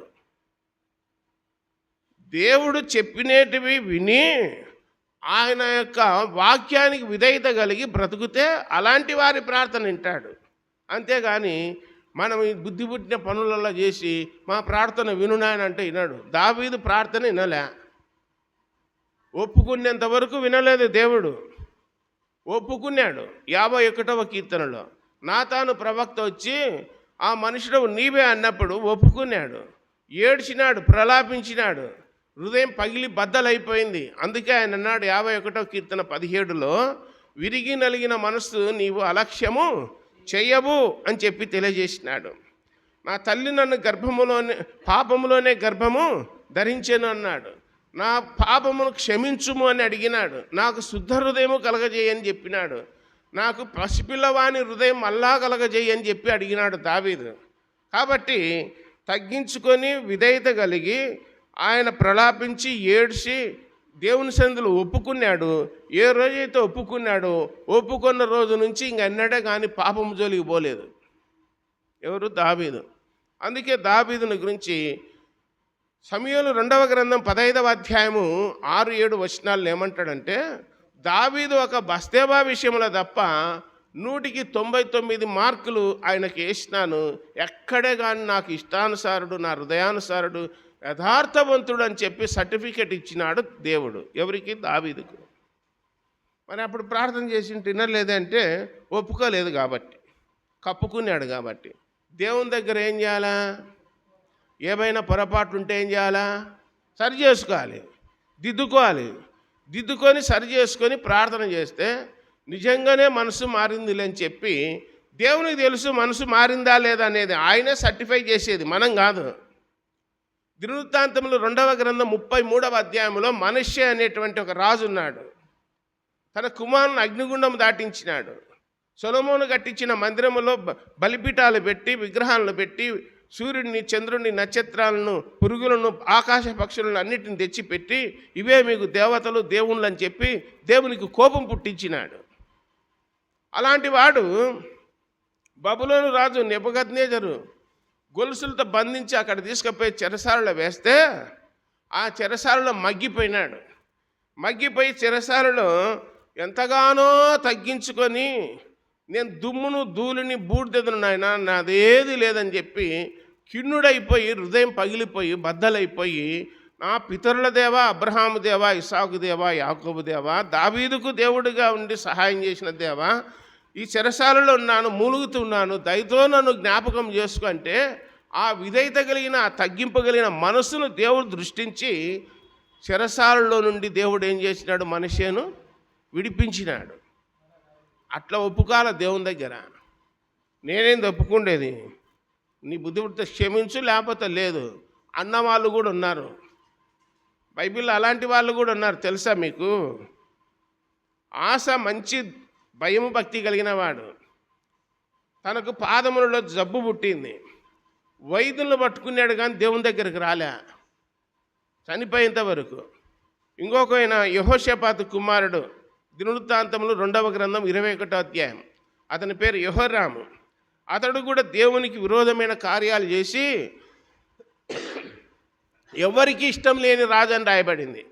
దేవుడు చెప్పినటివి విని ఆయన యొక్క వాక్యానికి విధేయత కలిగి బ్రతుకుతే అలాంటి వారి ప్రార్థన వింటాడు. అంతేగాని మనం ఈ బుద్ధి పుట్టిన పనులలో చేసి మా ప్రార్థన వినునాయనంటే వినడు. దావీదు ప్రార్థన వినలే, ఒప్పుకునేంత వరకు వినలేదు దేవుడు. ఒప్పుకున్నాడు 51వ కీర్తనలో. నాతాను ప్రవక్త వచ్చి ఆ మనుషుడు నీవే అన్నప్పుడు ఒప్పుకున్నాడు, ఏడ్చినాడు, ప్రలాపించినాడు, హృదయం పగిలి బద్దలైపోయింది. అందుకే ఆయన అన్నాడు 51వ కీర్తన 17లో, విరిగి నలిగిన మనస్సు నీవు అలక్ష్యము చెయ్యవు అని చెప్పి తెలియజేసినాడు. నా తల్లి నన్ను పాపములోనే గర్భము ధరించాను అన్నాడు. నా పాపమును క్షమించుము అని అడిగినాడు. నాకు శుద్ధ హృదయము కలగజేయని చెప్పినాడు. నాకు పసిపిల్లవాని హృదయం మళ్ళా కలగజేయని చెప్పి అడిగినాడు దావీదు. కాబట్టి తగ్గించుకొని విధేయత కలిగి ఆయన ప్రలాపించి ఏడ్చి దేవుని సన్నిధిలో ఒప్పుకున్నాడు. ఏ రోజైతే ఒప్పుకున్న రోజు నుంచి ఇంకెన్నడే కానీ పాపము జోలికి పోలేదు. ఎవరు? దావీదు. అందుకే దావీదుని గురించి సమూయేలు 2వ గ్రంథం 15వ అధ్యాయము 6, 7 వచనాలను ఏమంటాడంటే, దావీదు ఒక బస్తేబా విషయంలో తప్ప 100కి 99 మార్కులు ఆయనకి వేసినాను. ఎక్కడే కానీ నాకు ఇష్టానుసారుడు, నా హృదయానుసారుడు, యథార్థవంతుడు అని చెప్పి సర్టిఫికెట్ ఇచ్చినాడు దేవుడు. ఎవరికి? దావీదుకు. మరి అప్పుడు ప్రార్థన చేసి తినలేదంటే ఒప్పుకోలేదు కాబట్టి, కప్పుకున్నాడు కాబట్టి. దేవుని దగ్గర ఏం చేయాలా? ఏమైనా పొరపాట్లు ఉంటే ఏం చేయాలా? సరి చేసుకోవాలి, దిద్దుకొని సరి చేసుకొని ప్రార్థన చేస్తే నిజంగానే మనసు మారిందిలే అని చెప్పి దేవునికి తెలుసు మనసు మారిందా లేదా అనేది. ఆయనే సర్టిఫై చేసేది, మనం కాదు. దినవృత్తాంతములు 2వ గ్రంథం 33వ అధ్యాయంలో మనష్షే అనేటువంటి ఒక రాజు ఉన్నాడు. తన కుమారుని అగ్నిగుండం దాటించినాడు. సొలొమోను కట్టించిన మందిరములో బలిపీఠాలు పెట్టి, విగ్రహాలను పెట్టి, సూర్యుడిని, చంద్రుడిని, నక్షత్రాలను, పురుగులను, ఆకాశ పక్షులను అన్నిటిని తెచ్చిపెట్టి ఇవే మీకు దేవతలు, దేవుళ్ళు అని చెప్పి దేవునికి కోపం పుట్టించినాడు. అలాంటి వాడు బబులోను రాజు నెబుకద్నెజరు గొలుసులతో బంధించి అక్కడ తీసుకుపోయి చెరసాలలో వేస్తే ఆ చెరసాలలో మగ్గిపోయి చెరసాలలో ఎంతగానో తగ్గించుకొని నేను దుమ్మును ధూళిని బూడిదెదను నాయన నాదేది లేదని చెప్పి కిన్నుడైపోయి హృదయం పగిలిపోయి బద్దలైపోయి నా పితరుల దేవా, అబ్రహాము దేవా, ఇస్సాకు దేవా, యాకోబు దేవా, దావీదుకు దేవుడిగా ఉండి సహాయం చేసిన దేవా, ఈ చెరసాలలో ఉన్నాను, మూలుగుతున్నాను, దయతో నన్ను జ్ఞాపకం చేసుకుంటే ఆ విధేయత కలిగిన ఆ తగ్గింపగలిగిన మనసును దేవుడు దృష్టించి చెరసాలలో నుండి దేవుడు ఏం చేసినాడు? మనిషిను విడిపించినాడు. అట్లా ఒప్పుకోవాలి దేవుని దగ్గర. నేనేంది ఒప్పుకుండేది? నీ బుద్ధివృత్తి క్షమించు, లేకపోతే లేదు అన్న వాళ్ళు కూడా ఉన్నారు. బైబిల్లో అలాంటి వాళ్ళు కూడా ఉన్నారు, తెలుసా మీకు? ఆశ మంచి భయము భక్తి కలిగిన వాడు, తనకు పాదములలో జబ్బు పుట్టింది, వైద్యులను పట్టుకున్నాడు కానీ దేవుని దగ్గరికి రాలే చనిపోయేంత వరకు. ఇంకొక ఆయన యెహోషాపాతు కుమారుడు, దినవృత్తాంతములు 2వ గ్రంథం 21వ అధ్యాయం. అతని పేరు యెహోరాము. అతడు కూడా దేవునికి విరోధమైన కార్యాలు చేసి ఎవరికి ఇష్టం లేని రాజు అని రాయబడింది.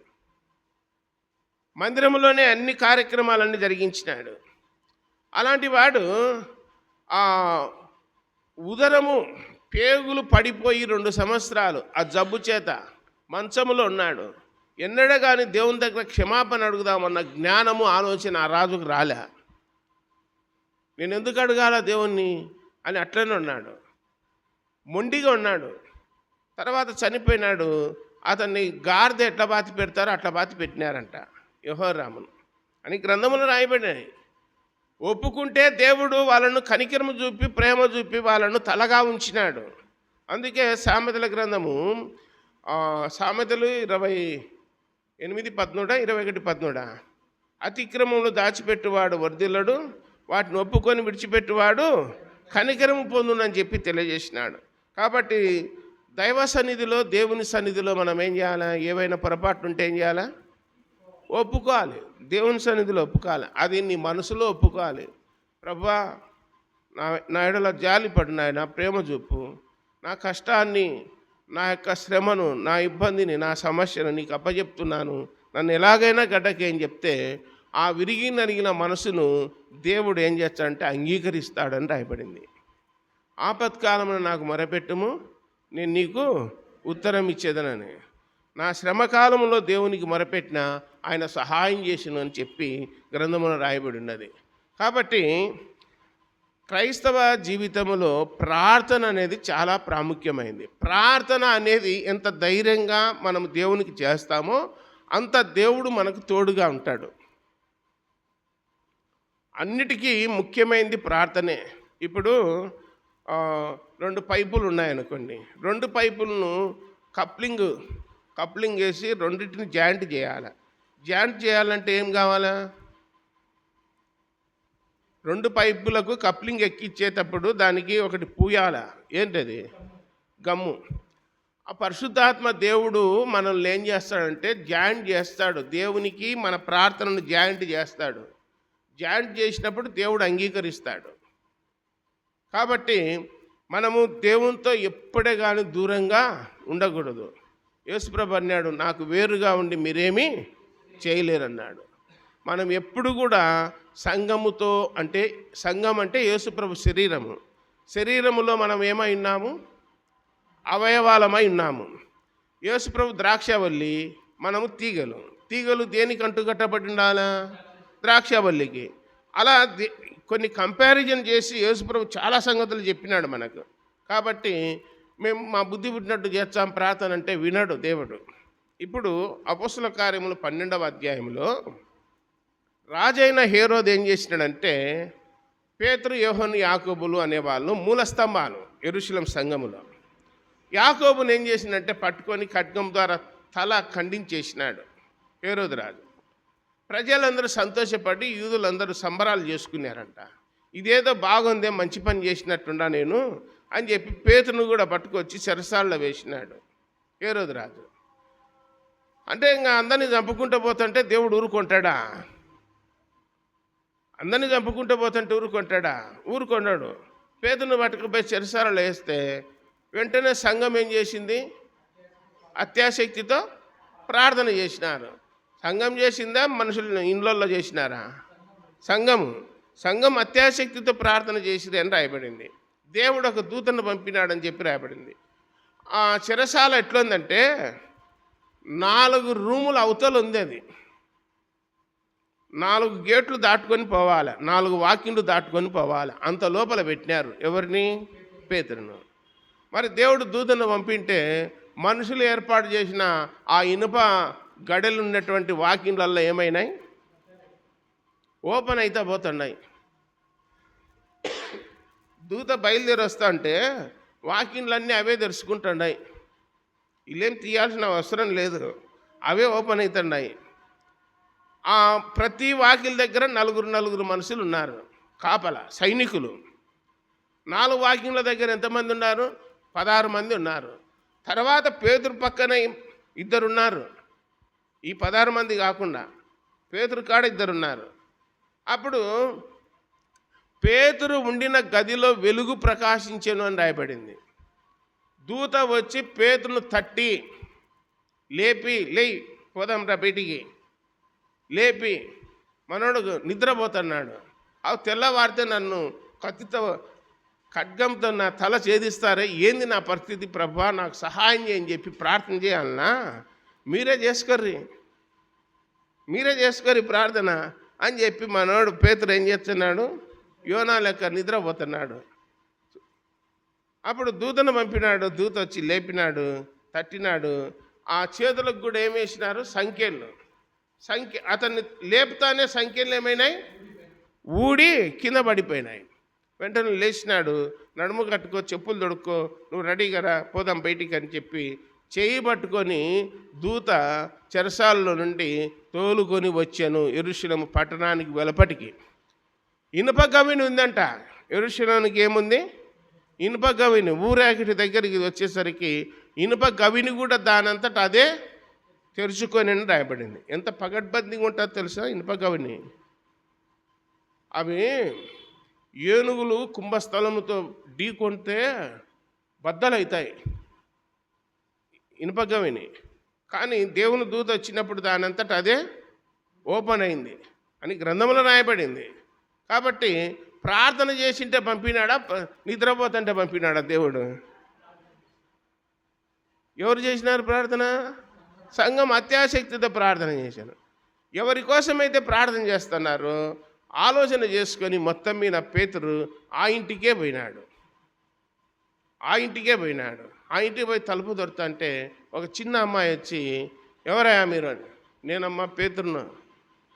మందిరంలోనే అన్ని కార్యక్రమాలన్నీ జరిగించినాడు. అలాంటి వాడు ఆ ఉదరము పేగులు పడిపోయి 2 సంవత్సరాలు ఆ జబ్బు చేత మంచములో ఉన్నాడు. ఎన్నడూ కానీ దేవుని దగ్గర క్షమాపణ అడుగుదామన్న జ్ఞానము ఆలోచన ఆ రాజుకు రాలే. నేను ఎందుకు అడగాల దేవుణ్ణి అని అట్లనే ఉన్నాడు, మొండిగా ఉన్నాడు. తర్వాత చనిపోయినాడు. అతన్ని గాడిద ఎట్లా బాతి పెడతారో అట్లా బాతి పెట్టినారంట యెహోరామును అని గ్రంథములు రాయబడినాయి. ఒప్పుకుంటే దేవుడు వాళ్ళను కనికరము చూపి ప్రేమ చూపి వాళ్ళను తలగా ఉంచినాడు. అందుకే సామెతల గ్రంథము సామెతలు 28:13, 21:13 అతిక్రమములు దాచిపెట్టువాడు వర్ధిల్లడు, వాటిని ఒప్పుకొని విడిచిపెట్టువాడు కనికరము పొందునని చెప్పి తెలియజేసినాడు. కాబట్టి దైవ సన్నిధిలో, దేవుని సన్నిధిలో మనం ఏం చేయాలా? ఏవైనా పొరపాటు ఉంటే ఏం చేయాలా? ఒప్పుకోవాలి. దేవుని సన్నిధిలో ఒప్పుకోవాలి. అది నీ మనసులో ఒప్పుకోవాలి. ప్రభువా, నా ఎడల జాలిపడు నాయన, ప్రేమ చూపు, నా కష్టాన్ని, నా యొక్క శ్రమను, నా ఇబ్బందిని, నా సమస్యను నీకు అప్పచెప్తున్నాను, నన్ను ఎలాగైనా గడ్డకేం చెప్తే ఆ విరిగి నరిగిన మనసును దేవుడు ఏం చేస్తాడంటే అంగీకరిస్తాడని రాయబడింది. ఆపత్కాలమున నాకు మొరపెట్టుము, నేను నీకు ఉత్తరం ఇచ్చేదనని. నా శ్రమకాలంలో దేవునికి మొరపెట్టిన ఆయన సహాయం చేసిను అని చెప్పి గ్రంథములో రాయబడి ఉన్నది. కాబట్టి క్రైస్తవ జీవితంలో ప్రార్థన అనేది చాలా ప్రాముఖ్యమైనది. ప్రార్థన అనేది ఎంత ధైర్యంగా మనం దేవునికి చేస్తామో అంత దేవుడు మనకు తోడుగా ఉంటాడు. అన్నిటికీ ముఖ్యమైనది ప్రార్థనే. ఇప్పుడు 2 పైపులు ఉన్నాయనుకోండి, 2 పైపులను కప్లింగ్ వేసి రెండింటిని జాయింట్ చేయాలి. జాయింట్ చేయాలంటే ఏం కావాలా? 2 పైపులకు కప్లింగ్ ఎక్కిచ్చేటప్పుడు దానికి ఒకటి పూయాల. ఏంటది? గమ్ము. ఆ పరిశుద్ధాత్మ దేవుడు మనల్ని ఏం చేస్తాడంటే జాయింట్ చేస్తాడు. దేవునికి మన ప్రార్థనను జాయింట్ చేస్తాడు. జాయింట్ చేసినప్పుడు దేవుడు అంగీకరిస్తాడు. కాబట్టి మనము దేవునితో ఎప్పుడే కానీ దూరంగా ఉండకూడదు. యేసుప్రభు అన్నాడు, నాకు వేరుగా ఉండి మీరేమీ చేయలేరన్నాడు. మనం ఎప్పుడు కూడా సంఘముతో, అంటే సంఘం అంటే యేసుప్రభు శరీరములో మనం ఏమై ఉన్నాము? అవయవాలమై ఉన్నాము. యేసుప్రభు ద్రాక్షవల్లి, మనము తీగలు దేనికి అంటుకట్టబడి ఉండాలా? ద్రాక్షవల్లికి. అలా కొన్ని కంపారిజన్ చేసి యేసుప్రభు చాలా సంగతులు చెప్పినాడు మనకు. కాబట్టి మేము మా బుద్ధి పుట్టినట్టు చేస్తాం ప్రార్థన అంటే వినడు దేవుడు. ఇప్పుడు అపోస్తల కార్యములు 12వ అధ్యాయంలో రాజైన హేరోదు ఏం చేసినాడంటే పేతురు, యోహాను, యాకోబులు అనేవాళ్ళు మూలస్తంభాలు యెరూషలేము సంఘములో. యాకోబుని ఏం చేసినంటే పట్టుకొని ఖడ్గం ద్వారా తల ఖండించేసినాడు హేరోదు రాజు. ప్రజలందరూ సంతోషపడి యూదులందరూ సంబరాలు చేసుకున్నారంట. ఇదేదో బాగుందే, మంచి పని చేసినట్టుండా నేను అని చెప్పి పేతురును కూడా పట్టుకొచ్చి చెరసాలలో వేసినాడు హేరోదు రాజు. అంటే ఇంకా అందరినీ చంపుకుంటూ పోతుంటే దేవుడు ఊరుకుంటాడా? అందరినీ చంపుకుంటూ పోతుంటే ఊరుకుంటాడా? ఊరుకొన్నాడు. పేతురుని పట్టుకుపోయి చెరసాలలో వేస్తే వెంటనే సంఘం ఏం చేసింది? అత్యాశక్తితో ప్రార్థన చేసినారు. సంఘం చేసిందా, మనుషులు ఇండ్లలో చేసినారా? సంఘం అత్యాశక్తితో ప్రార్థన చేసిరి అని రాయబడింది. దేవుడు ఒక దూతను పంపినాడని చెప్పి రాయబడింది. ఆ చెరసాల ఎట్లుందంటే 4 రూముల అవతల ఉంది. అది 4 గేట్లు దాటుకొని పోవాలి, 4 వాకిండ్లు దాటుకొని పోవాలి. అంత లోపల పెట్టినారు. ఎవరిని? పేతురును. మరి దేవుడు దూతను పంపింటే మనుషులు ఏర్పాటు చేసిన ఆ ఇనుప గడలు ఉన్నటువంటి వాకిండ్లలో ఏమైనాయి? ఓపెన్ అయితే పోతున్నాయి. దూత బయలుదేరి వస్తా అంటే వాకిండ్లన్నీ అవే తెరుచుకుంటున్నాయి. వీళ్ళేం తీయాల్సిన అవసరం లేదు, అవే ఓపెన్ అవుతున్నాయి. ప్రతి వాకిల దగ్గర నలుగురు మనుషులు ఉన్నారు, కాపల సైనికులు. 4 వాకింగ్ల దగ్గర ఎంతమంది ఉన్నారు? 16 మంది ఉన్నారు. తర్వాత పేతురు పక్కన 2 ఉన్నారు. ఈ 16 మంది కాకుండా పేతురు కాడ 2 ఉన్నారు. అప్పుడు పేతురు ఉండిన గదిలో వెలుగు ప్రకాశించెను అని రాయబడింది. దూత వచ్చి పేతురును తట్టి లేపి, లేయి పోదాంరా బయటికి, లేపి మనోడు నిద్రపోతున్నాడు. అవి తెల్లవారితే నన్ను కత్తితో ఖడ్గంతో నా తల ఛేదిస్తారే, ఏంది నా పరిస్థితి ప్రభా, నాకు సహాయం చేయని చెప్పి ప్రార్థన చేయాలన్నా? మీరే చేసుకోరు ప్రార్థన అని చెప్పి మనోడు పేతురు ఏం చేస్తున్నాడు? యోనా లెక్క నిద్రపోతున్నాడు. అప్పుడు దూతను పంపినాడు. దూత వచ్చి లేపినాడు, తట్టినాడు. ఆ చేతులకు కూడా ఏం వేసినారు? సంఖ్యలు. అతన్ని లేపుతానే సంఖ్యలు ఏమైనాయి? ఊడి కింద పడిపోయినాయి. వెంటనే లేచినాడు. నడుము కట్టుకో, చెప్పులు తొడుక్కో, నువ్వు రెడీగా పోదాం బయటికి అని చెప్పి చేయి పట్టుకొని దూత చెరసాలలో నుండి తోలుకొని వచ్చాను యెరూషలేము పట్టణానికి వెలుపటికి. ఇనుప గవిని ఉందంట. యెరూషలేముకి ఏముంది? ఇనుప గవిని. ఊరేగిటి దగ్గరికి వచ్చేసరికి ఇనుప గవిని కూడా దానంతట అదే తెరుచుకొని రాయబడింది. ఎంత పగడ్బందీగా ఉంటుందో తెలుసా ఇనుప గవిని? అవి ఏనుగులు కుంభస్థలముతో ఢీకొంటే బద్దలవుతాయి ఇనుప గవిని. కానీ దేవుని దూత వచ్చినప్పుడు దానంతట అదే ఓపెన్ అయింది అని గ్రంథంలో రాయబడింది. కాబట్టి ప్రార్థన చేసింటే పంపినాడా? నిద్రపోతుంటే పంపినాడా దేవుడు? ఎవరు చేసినారు ప్రార్థన? సంఘం అత్యాశక్తితో ప్రార్థన చేశారు. ఎవరి కోసమైతే ప్రార్థన చేస్తున్నారో ఆలోచన చేసుకొని మొత్తం మీద పేతురు ఆ ఇంటికే పోయినాడు. ఆ ఇంటికి పోయి తలుపు దొరుకుతుంటే ఒక చిన్న అమ్మాయి వచ్చి, ఎవరయ్యా మీరు అని. నేనమ్మా పేతురును.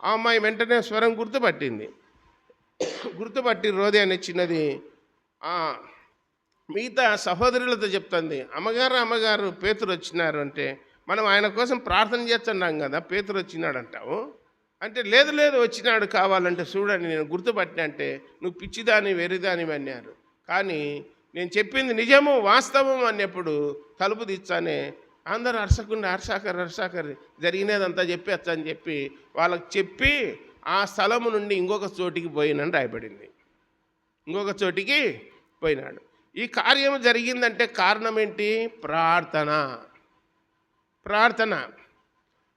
ఆ అమ్మాయి వెంటనే స్వరం గుర్తుపట్టి రోదే అనే చిన్నది మిగతా సహోదరులతో చెప్తుంది, అమ్మగారు పేతురు వచ్చినారు అంటే, మనం ఆయన కోసం ప్రార్థన చేస్తున్నాం కదా, పేతురు వచ్చినాడు అంటావు అంటే, లేదు వచ్చినాడు, కావాలంటే చూడండి నేను గుర్తుపట్టిన అంటే, నువ్వు పిచ్చిదాని వెర్రిదాని అన్నారు. కానీ నేను చెప్పింది నిజము వాస్తవం అన్నప్పుడు తలుపు తీర్చానే అందరూ అర్షాకర్ జరిగినదంతా చెప్పేస్తా అని చెప్పి వాళ్ళకి చెప్పి ఆ స్థలము నుండి ఇంకొక చోటికి పోయినని రాయబడింది. ఇంకొక చోటికి పోయినాడు. ఈ కార్యం జరిగిందంటే కారణం ఏంటి? ప్రార్థన.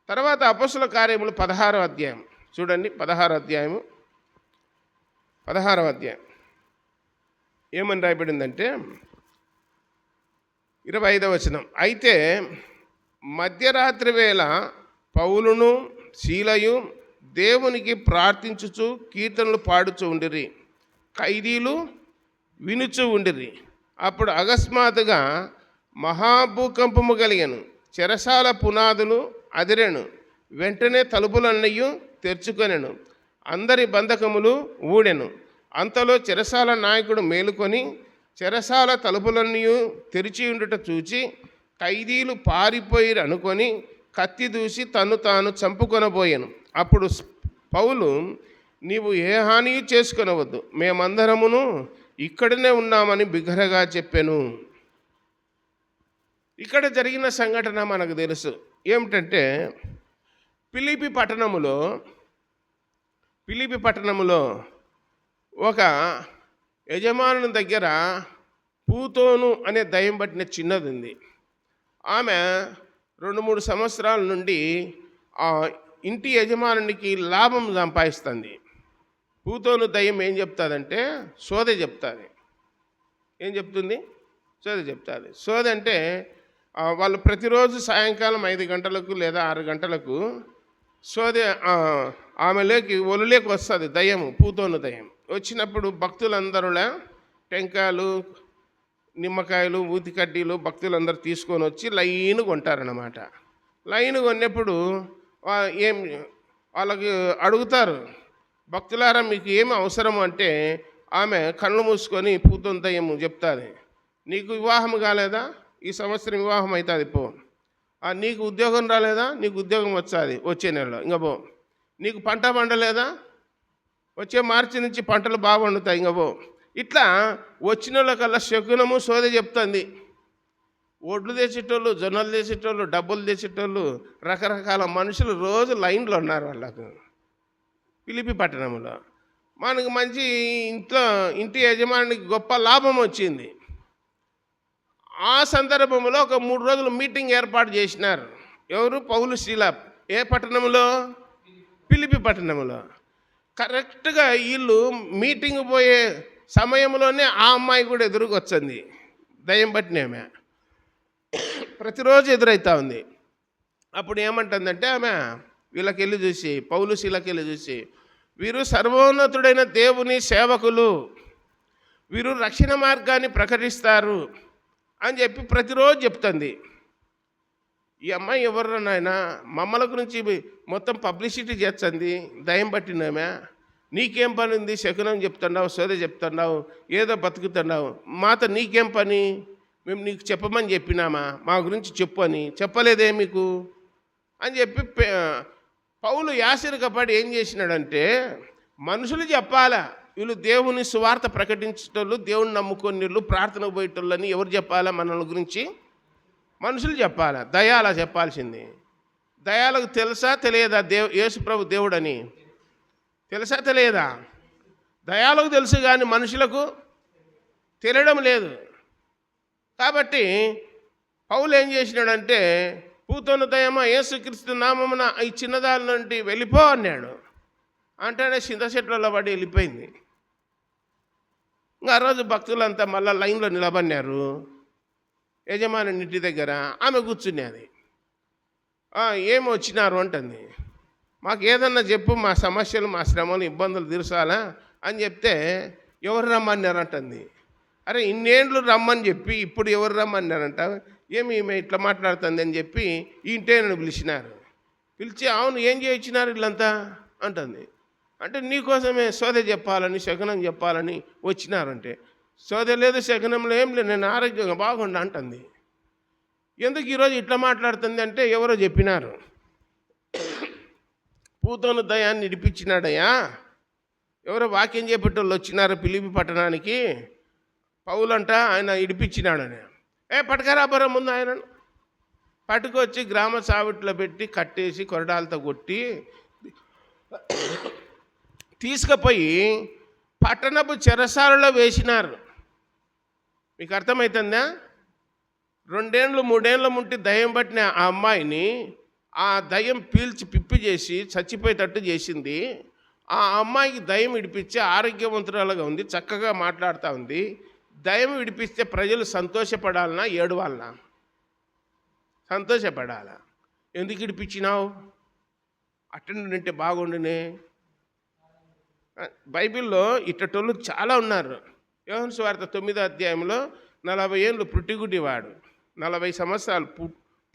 తర్వాత అపొస్తలుల కార్యములు 16వ అధ్యాయం చూడండి. 16వ అధ్యాయం ఏమని రాయబడిందంటే 25వ వచనం. అయితే మధ్యరాత్రి వేళ పౌలును శీలయు దేవునికి ప్రార్థించుచు కీర్తనలు పాడుచు ఉండిరి, ఖైదీలు వినుచు ఉండిరి. అప్పుడు అకస్మాత్తుగా మహాభూకంపము కలిగెను, చెరసాల పునాదులు అదిరెను, వెంటనే తలుపులన్నయు తెరుచుకొనెను, అందరి బంధకములు ఊడెను. అంతలో చెరసాల నాయకుడు మేలుకొని చెరసాల తలుపులన్నీ తెరిచి ఉండుట చూచి ఖైదీలు పారిపోయి అనుకొని కత్తి దూసి తను తాను చంపుకొనబోయాను. అప్పుడు పౌలు, నీవు ఏ హాని చేసుకొనవద్దు, మేమందరమును ఇక్కడనే ఉన్నామని బిగ్గరగా చెప్పాను. ఇక్కడ జరిగిన సంఘటన మనకు తెలుసు. ఏమిటంటే ఫిలిప్పి పట్టణములో ఒక యజమానుని దగ్గర పూతోను అనే దయ్యం పట్టిన చిన్నది ఉంది. ఆమె 2-3 సంవత్సరాల నుండి ఆ ఇంటి యజమానునికి లాభం సంపాదిస్తుంది. పూతోను దయ్యం ఏం చెప్తుందంటే సోదె చెప్తుంది. ఏం చెప్తుంది? సోదె చెప్తుంది. సోదె అంటే వాళ్ళు ప్రతిరోజు సాయంకాలం 5 గంటలకు లేదా 6 గంటలకు సోదె ఆమెలోకి ఒలులేకి వస్తుంది దయ్యము, పూతోను దయ్యం. వచ్చినప్పుడు భక్తులందరూ టెంకాయలు, నిమ్మకాయలు, ఊతి కడ్డీలు భక్తులందరూ తీసుకొని వచ్చి లైన్ కొంటారన్నమాట. లైన్ కొన్నప్పుడు ఏం వాళ్ళకి అడుగుతారు, భక్తులారా మీకు ఏమి అవసరం అంటే ఆమె కళ్ళు మూసుకొని పూతోను దయ్యము చెప్తుంది, నీకు వివాహం కాలేదా? ఈ సంవత్సరం వివాహం అవుతుంది పో. నీకు ఉద్యోగం రాలేదా? నీకు ఉద్యోగం వచ్చేది వచ్చే నెలలో ఇంకా పో. నీకు పంట పండలేదా? వచ్చే మార్చి నుంచి పంటలు బాగా పండుతాయి ఇంకా పో. ఇట్లా వచ్చిన వాళ్ళకల్లా శకునము సోదె చెప్తుంది. ఒడ్లు తెచ్చేటోళ్ళు, జొన్నలు తెచ్చేటోళ్ళు, డబ్బులు తెచ్చేటోళ్ళు, రకరకాల మనుషులు రోజు లైన్లో ఉన్నారు వాళ్ళకు ఫిలిప్పి పట్టణంలో. మనకు మంచి ఇంటి యజమానికి గొప్ప లాభం వచ్చింది. ఆ సందర్భంలో ఒక 3 రోజులు మీటింగ్ ఏర్పాటు చేసినారు. ఎవరు? పౌలు, శీల. ఏ పట్టణంలో? ఫిలిప్పి పట్టణంలో. కరెక్ట్గా వీళ్ళు మీటింగ్ పోయే సమయంలోనే ఆ అమ్మాయి కూడా ఎదురుకు వచ్చింది, దయ్యం పట్టినేమే. ప్రతిరోజు ఎదురవుతా ఉంది. అప్పుడు ఏమంటుందంటే ఆమె వీళ్ళకెళ్ళి చూసి, పౌలు శీలకెళ్ళి చూసి, వీరు సర్వోన్నతుడైన దేవుని సేవకులు, వీరు రక్షణ మార్గాన్ని ప్రకటిస్తారు అని చెప్పి ప్రతిరోజు చెప్తుంది. ఈ అమ్మాయి ఎవరు నాయన? మమ్మల గురించి మొత్తం పబ్లిసిటీ చేస్తుంది, దయ్యం పట్టినామే. నీకేం పని ఉంది? శకునం చెప్తున్నావు, సోదె చెప్తున్నావు, ఏదో బతుకుతున్నావు, మాతో నీకేం పని? మేము నీకు చెప్పమని చెప్పినామా? మా గురించి చెప్పు అని చెప్పలేదే మీకు అని చెప్పి పౌలు యాసిరికపడి ఏం చేసినాడంటే, మనుషులు చెప్పాలా, వీళ్ళు దేవుని సువార్త ప్రకటించేటోళ్ళు, దేవుని నమ్ముకొనిళ్ళు, ప్రార్థనకు పోయేటోళ్ళని ఎవరు చెప్పాలా? మనల గురించి మనుషులు చెప్పాలా. దయాలా చెప్పాల్సింది. దయాలకు తెలుసా తెలియదా యేసుప్రభు దేవుడని? తెలుసా తెలియదా? దయాలకు తెలుసు కానీ మనుషులకు తెలియడం లేదు. కాబట్టి పౌలు ఏం చేసినాడంటే, పూతోను దయ్యమా యేసుక్రీస్తు నామమున ఈ చిన్నదాని నుండి వెళ్ళిపో అన్నాడు. అంటేనే చింత చెట్లలో పడి వెళ్ళిపోయింది. ఇంకా ఆ రోజు భక్తులంతా మళ్ళీ లైన్లో నిలబడినారు. యజమాని ఇంటి దగ్గర ఆమె కూర్చునేది. ఏమి వచ్చినారు అంటుంది. మాకు ఏదన్నా చెప్పు, మా సమస్యలు, మా శ్రమలు, ఇబ్బందులు తీర్చాలా అని చెప్తే, ఎవరు రమ్మన్నారు అంటుంది. అరే ఇన్నేళ్ళు రమ్మని చెప్పి ఇప్పుడు ఎవరు రమ్మన్నారంట? ఏమి ఈమె ఇట్లా మాట్లాడుతుంది అని చెప్పి ఈ ఇంటే నన్ను పిలిచినారు. పిలిచి అవును ఏం చేయించినారు వీళ్ళంతా అంటుంది. అంటే నీకోసమే సోదె చెప్పాలని, శకునం చెప్పాలని వచ్చినారంటే, సోదె లేదు శకునంలో ఏం లేదు, నేను ఆరోగ్యంగా బాగుండా అంటుంది. ఎందుకు ఈరోజు ఇట్లా మాట్లాడుతుంది అంటే ఎవరో చెప్పినారు, పూతోను దయాన్ని ఇడిపించినాడయ్యా, ఎవరో వాక్యం చెప్పేటోళ్ళు వచ్చినారు ఫిలిప్పి పట్టణానికి, పౌలంట ఆయన ఇడిపించినాడని. పట్టుకరాబరం ముందు ఆయనను పట్టుకొచ్చి గ్రామ సావిట్లో పెట్టి కట్టేసి కొరడాలతో కొట్టి తీసుకుపోయి పట్టణపు చెరసాలలో వేసినారు. మీకు అర్థమవుతుందా? 2 ఏళ్ళు 3 ఏళ్ళ ముంటి దయ్యం పట్టిన ఆ అమ్మాయిని ఆ దయ్యం పీల్చి పిప్పి చేసి చచ్చిపోయేటట్టు చేసింది. ఆ అమ్మాయికి దయ్యం విడిపించి ఆరోగ్యవంతురాలుగా ఉంది, చక్కగా మాట్లాడుతూ ఉంది. దయ్యం విడిపిస్తే ప్రజలు సంతోషపడాలనా ఏడవాలనా? సంతోషపడాలా. ఎందుకు విడిపించినావు? అటెండ్ అంటే బాగుండునే. బైబిల్లో ఇట్టటోళ్ళు చాలా ఉన్నారు. యోహాను సువార్త 9వ అధ్యాయంలో 40 ఏళ్ళు పుట్టిగుడ్డివాడు, 40 సంవత్సరాలు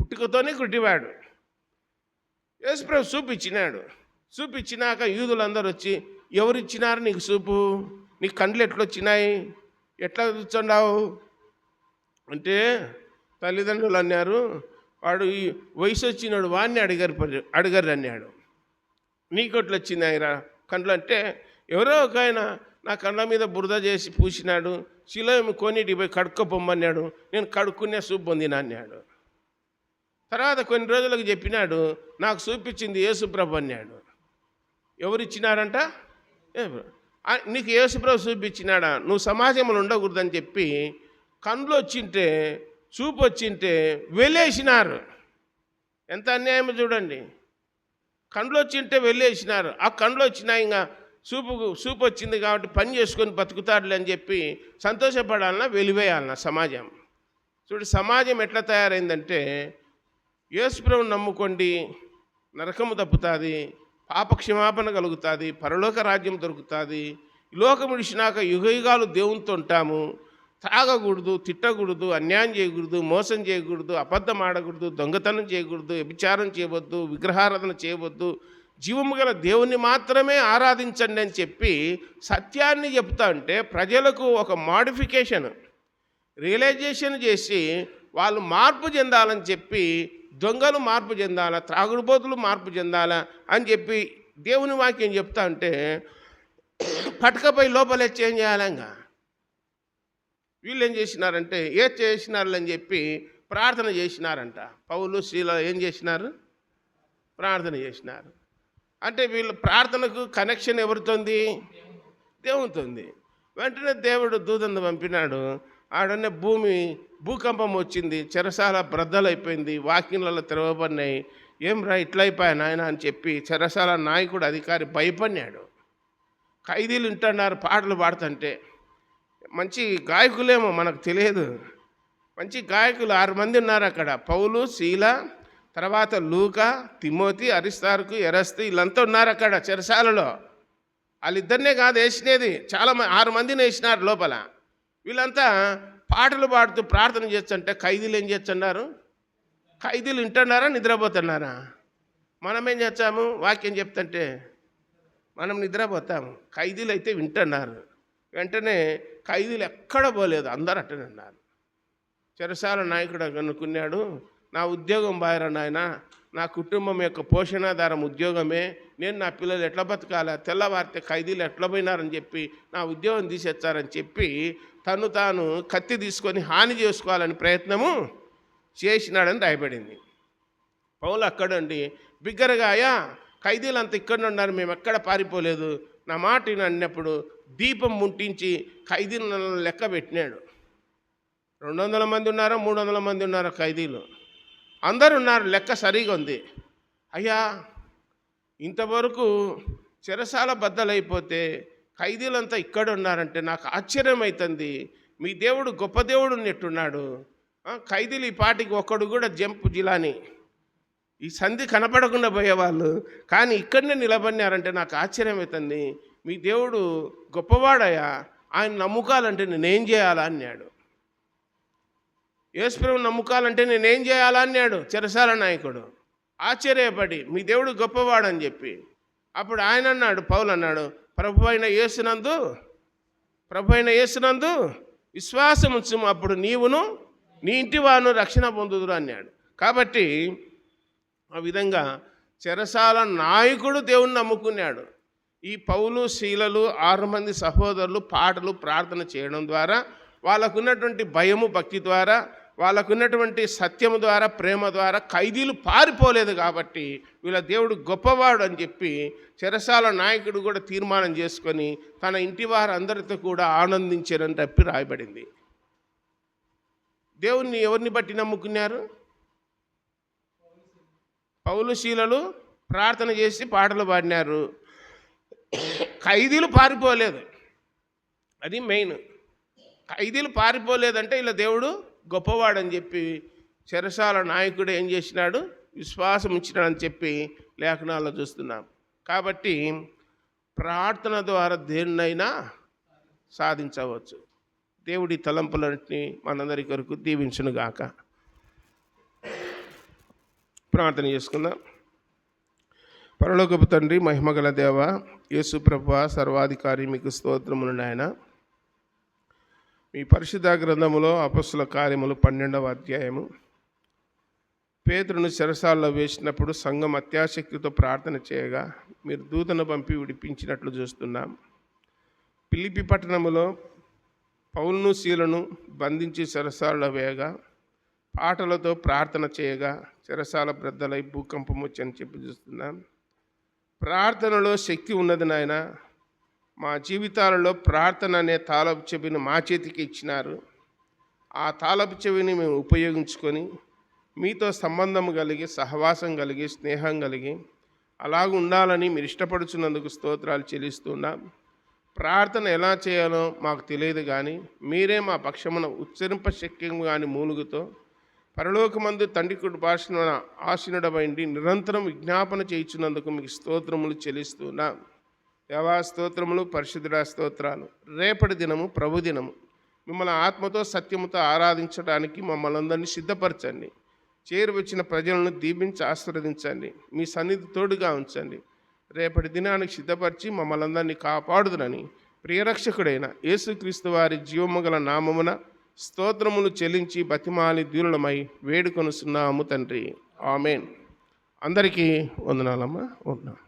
పుట్టుకతోనే గుడ్డివాడు. యేసుప్రభు చూపించినాడు. చూపించినాక యూదులందరూ వచ్చి, ఎవరు ఇచ్చినారు నీకు చూపు? నీకు కండ్లు ఎట్లొచ్చినాయి? ఎట్లా కూర్చున్నావు అంటే తల్లిదండ్రులు అన్నారు, వాడు ఈ వయసు వచ్చినాడు వాడిని అడిగారు అన్నాడు. నీకొట్లు వచ్చినాయిరా కండ్లు అంటే, ఎవరో ఒక ఆయన నా కళ్ళ మీద బురద చేసి పూసినాడు, శిలోమి కొన్నిటికి పోయి కడుక్కోపోమ్మన్నాడు, నేను కడుక్కునే సూప్ పొందినా అన్నాడు. తర్వాత కొన్ని రోజులకు చెప్పినాడు, నాకు చూపించింది యేసుప్రభు అన్నాడు. ఎవరు ఇచ్చినారంట? నీకు యేసుప్రభు చూపించినాడా? నువ్వు సమాజంలో ఉండకూడదని చెప్పి కండ్లు వచ్చింటే, చూపు వచ్చింటే వెళ్ళేసినారు. ఎంత అన్యాయమో చూడండి. కండ్లు వచ్చింటే వెళ్ళేసినారు. ఆ కండ్లు వచ్చినా ఇంకా చూపు వచ్చింది కాబట్టి పని చేసుకొని బతుకుతాడులే అని చెప్పి సంతోషపడాలన్నా వెలివేయాలన్నా సమాజం. చూడు సమాజం ఎట్లా తయారైందంటే, యేసుప్రభుని నమ్ముకోండి, నరకము తప్పుతుంది, పాపక్షమాపణ కలుగుతుంది, పరలోక రాజ్యం దొరుకుతుంది, లోకం విడిచినాక యుగయుగాలు దేవునితో ఉంటాము, తాగకూడదు, తిట్టకూడదు, అన్యాయం చేయకూడదు, మోసం చేయకూడదు, అబద్ధం ఆడకూడదు, దొంగతనం చేయకూడదు, వ్యభిచారం చేయవద్దు, విగ్రహారాధన చేయవద్దు, జీవము గల దేవుణ్ణి మాత్రమే ఆరాధించండి అని చెప్పి సత్యాన్ని చెప్తా ఉంటే ప్రజలకు ఒక మాడిఫికేషన్, రియలైజేషన్ చేసి వాళ్ళు మార్పు చెందాలని చెప్పి, దొంగలు మార్పు చెందాలా, త్రాగుడుబోతులు మార్పు చెందాలా అని చెప్పి దేవుని వాక్యం చెప్తా ఉంటే పట్టుకపోయి లోపలే చేంజ్ చేయాలంగా. వీళ్ళు ఏం చేసినారంటే చేసినారని చెప్పి ప్రార్థన చేసినారంట. పౌలు శీల ఏం చేసినారు? ప్రార్థన చేసినారు. అంటే వీళ్ళ ప్రార్థనకు కనెక్షన్ ఎవరితోంది? దేవునితోంది. వెంటనే దేవుడు దూతను పంపినాడు. ఆడనే భూకంపం వచ్చింది, చెరసాల బ్రద్దలైపోయింది, వాకిన్లలో తెరవబడినాయి. ఏం రా ఇట్లా అయిపోయాను ఆయన అని చెప్పి చెరసాల నాయకుడు అధికారి భయపడినాడు. ఖైదీలు వింటున్నారు పాటలు పాడుతుంటే. మంచి గాయకులేమో మనకు తెలియదు, మంచి గాయకులు 6 మంది ఉన్నారు అక్కడ. పౌలు, శీల, తర్వాత లూకా, తిమోతి, అరిస్తార్కు, ఎరస్తు, వీళ్ళంతా ఉన్నారు అక్కడ చెరసాలలో. వాళ్ళిద్దరినే కాదు వేసినది, చాలా 6 మందిని వేసినారు లోపల. వీళ్ళంతా పాటలు పాడుతూ ప్రార్థన చేస్తుంటే ఖైదీలు ఏం చేస్తున్నారు? ఖైదీలు వింటున్నారా, నిద్రపోతున్నారా? మనం ఏం చేస్తాము? వాక్యం చెప్తుంటే మనం నిద్రపోతాము. ఖైదీలు అయితే వింటున్నారు. వెంటనే ఖైదీలు ఎక్కడ పోలేదు, అందరూ అట్టనే ఉన్నారు. చెరసాల నాయకుడు అనుకున్నాడు, నా ఉద్యోగం బాయరా నాయన, నా కుటుంబం యొక్క పోషణాధారం ఉద్యోగమే, నేను నా పిల్లలు ఎట్లా బతకాలా, తెల్లవారితే ఖైదీలు ఎట్లా పోయినారని చెప్పి నా ఉద్యోగం తీసేస్తారని చెప్పి తాను కత్తి తీసుకొని హాని చేసుకోవాలని ప్రయత్నము చేసినాడని రాయబడింది. పౌలు అక్కడండి బిగ్గరగా, అయ్యా ఖైదీలు అంతా ఇక్కడ ఉన్నారు, మేము ఎక్కడ పారిపోలేదు, నా మాట అన్నప్పుడు దీపం ముట్టించి ఖైదీలను లెక్క పెట్టినాడు. 200 మంది ఉన్నారో 300 మంది ఉన్నారో ఖైదీలు, అందరు ఉన్నారు, లెక్క సరిగా ఉంది. అయ్యా ఇంతవరకు చెరసాల బద్దలైపోతే ఖైదీలంతా ఇక్కడ ఉన్నారంటే నాకు ఆశ్చర్యం అవుతుంది. మీ దేవుడు గొప్ప దేవుడు ఉన్నట్టున్నాడు. ఖైదీలు ఈ పాటికి ఒక్కడు కూడా జంపు జిలాని ఈ సంధి కనపడకుండా పోయేవాళ్ళు, కానీ ఇక్కడనే నిలబడినారంటే నాకు ఆశ్చర్యం అవుతుంది. మీ దేవుడు గొప్పవాడయ్యా, ఆయన నమ్ముకాలంటే నేనేం చేయాలా అన్నాడు. యేసుప్రభువు నమ్ముకాలంటే నేనేం చేయాలా అన్నాడు చెరసాల నాయకుడు. ఆశ్చర్యపడి మీ దేవుడు గొప్పవాడని చెప్పి అప్పుడు ఆయన అన్నాడు, పౌలు అన్నాడు, ప్రభు అయిన యేసునందు విశ్వాసం ఉంచుము, అప్పుడు నీవును నీ ఇంటి వారు రక్షణ పొందుదురు అన్నాడు. కాబట్టి ఆ విధంగా చెరసాల నాయకుడు దేవుణ్ణి నమ్ముకున్నాడు. ఈ పౌలు, శీలలు 6 మంది సహోదరులు పాటలు ప్రార్థన చేయడం ద్వారా, వాళ్ళకున్నటువంటి భయము భక్తి ద్వారా, వాళ్ళకున్నటువంటి సత్యము ద్వారా, ప్రేమ ద్వారా ఖైదీలు పారిపోలేదు. కాబట్టి వీళ్ళ దేవుడు గొప్పవాడు అని చెప్పి చెరసాల నాయకుడు కూడా తీర్మానం చేసుకొని తన ఇంటి వారందరితో కూడా ఆనందించారని చెప్పి రాయబడింది. దేవుణ్ణి ఎవరిని బట్టి నమ్ముకున్నారు? పౌలు, శీలలు ప్రార్థన చేసి పాటలు పాడినారు. ఖైదీలు పారిపోలేదు, అది మెయిన్. ఖైదీలు పారిపోలేదంటే ఇలా దేవుడు గొప్పవాడని చెప్పి చెరసాల నాయకుడు ఏం చేసినాడు? విశ్వాసం ఇచ్చినాడని చెప్పి లేఖనాల్లో చూస్తున్నాం. కాబట్టి ప్రార్థన ద్వారా దేన్నైనా సాధించవచ్చు. దేవుడి తలంపులన్నింటినీ మనందరి కొరకు దీవించునుగాక. ప్రార్థన చేసుకుందాం. పరలోకపు తండ్రి, మహిమగల దేవ, యేసు ప్రభువా, సర్వాధికారి, మీకు స్తోత్రములు నాయన. మీ పరిశుద్ధ గ్రంథములో అపొస్తలుల కార్యములు 12వ అధ్యాయము, పేతురును చెరసాలలో వేసినప్పుడు సంఘం అత్యాశక్తితో ప్రార్థన చేయగా మీరు దూతను పంపి విడిపించినట్లు చూస్తున్నాం. ఫిలిప్పి పట్టణములో పౌలును, శీలను బంధించి చెరసాలలో వేయగా పాటలతో ప్రార్థన చేయగా చెరసాల బ్రద్దలై భూకంపం వచ్చని చెప్పి చూస్తున్నాం. ప్రార్థనలో శక్తి ఉన్నది నాయన. మా జీవితాలలో ప్రార్థన అనే తాళపు చెవిని మా చేతికి ఇచ్చినారు. ఆ తాళపు చెవిని మేము ఉపయోగించుకొని మీతో సంబంధం కలిగి, సహవాసం కలిగి, స్నేహం కలిగి అలాగ ఉండాలని మీరు ఇష్టపడుచున్నందుకు స్తోత్రాలు చెల్లిస్తున్నాం. ప్రార్థన ఎలా చేయాలో మాకు తెలియదు, కానీ మీరే మా పక్షమున ఉచ్చరింప శక్యం కాని మూలుగుతో పరలోకమందు తండ్రి కుడి భాషను ఆశీనుడమైంది నిరంతరం విజ్ఞాపన చేయుచున్నందుకు మీకు స్తోత్రములు చెల్లిస్తున్నాం. దేవా స్తోత్రములు, పరిశుద్ధుడా స్తోత్రాలు. రేపటి దినము ప్రభు దినము. మిమ్మల్ని ఆత్మతో సత్యముతో ఆరాధించడానికి మమ్మల్ని అందరినీ సిద్ధపరచండి. చేరువచ్చిన ప్రజలను దీవించి ఆశీర్వదించండి. మీ సన్నిధి తోడుగా ఉంచండి. రేపటి దినానికి సిద్ధపరిచి మమ్మల్ని అందరినీ కాపాడుదునని ప్రియరక్షకుడైన యేసుక్రీస్తు వారి జీవముగల నామమున స్తోత్రములు చెల్లించి బతిమాలి దీనులమై వేడుకొనుచున్నాము తండ్రి. ఆమేన్. అందరికీ వందనాలమ్మా. వందనాలు.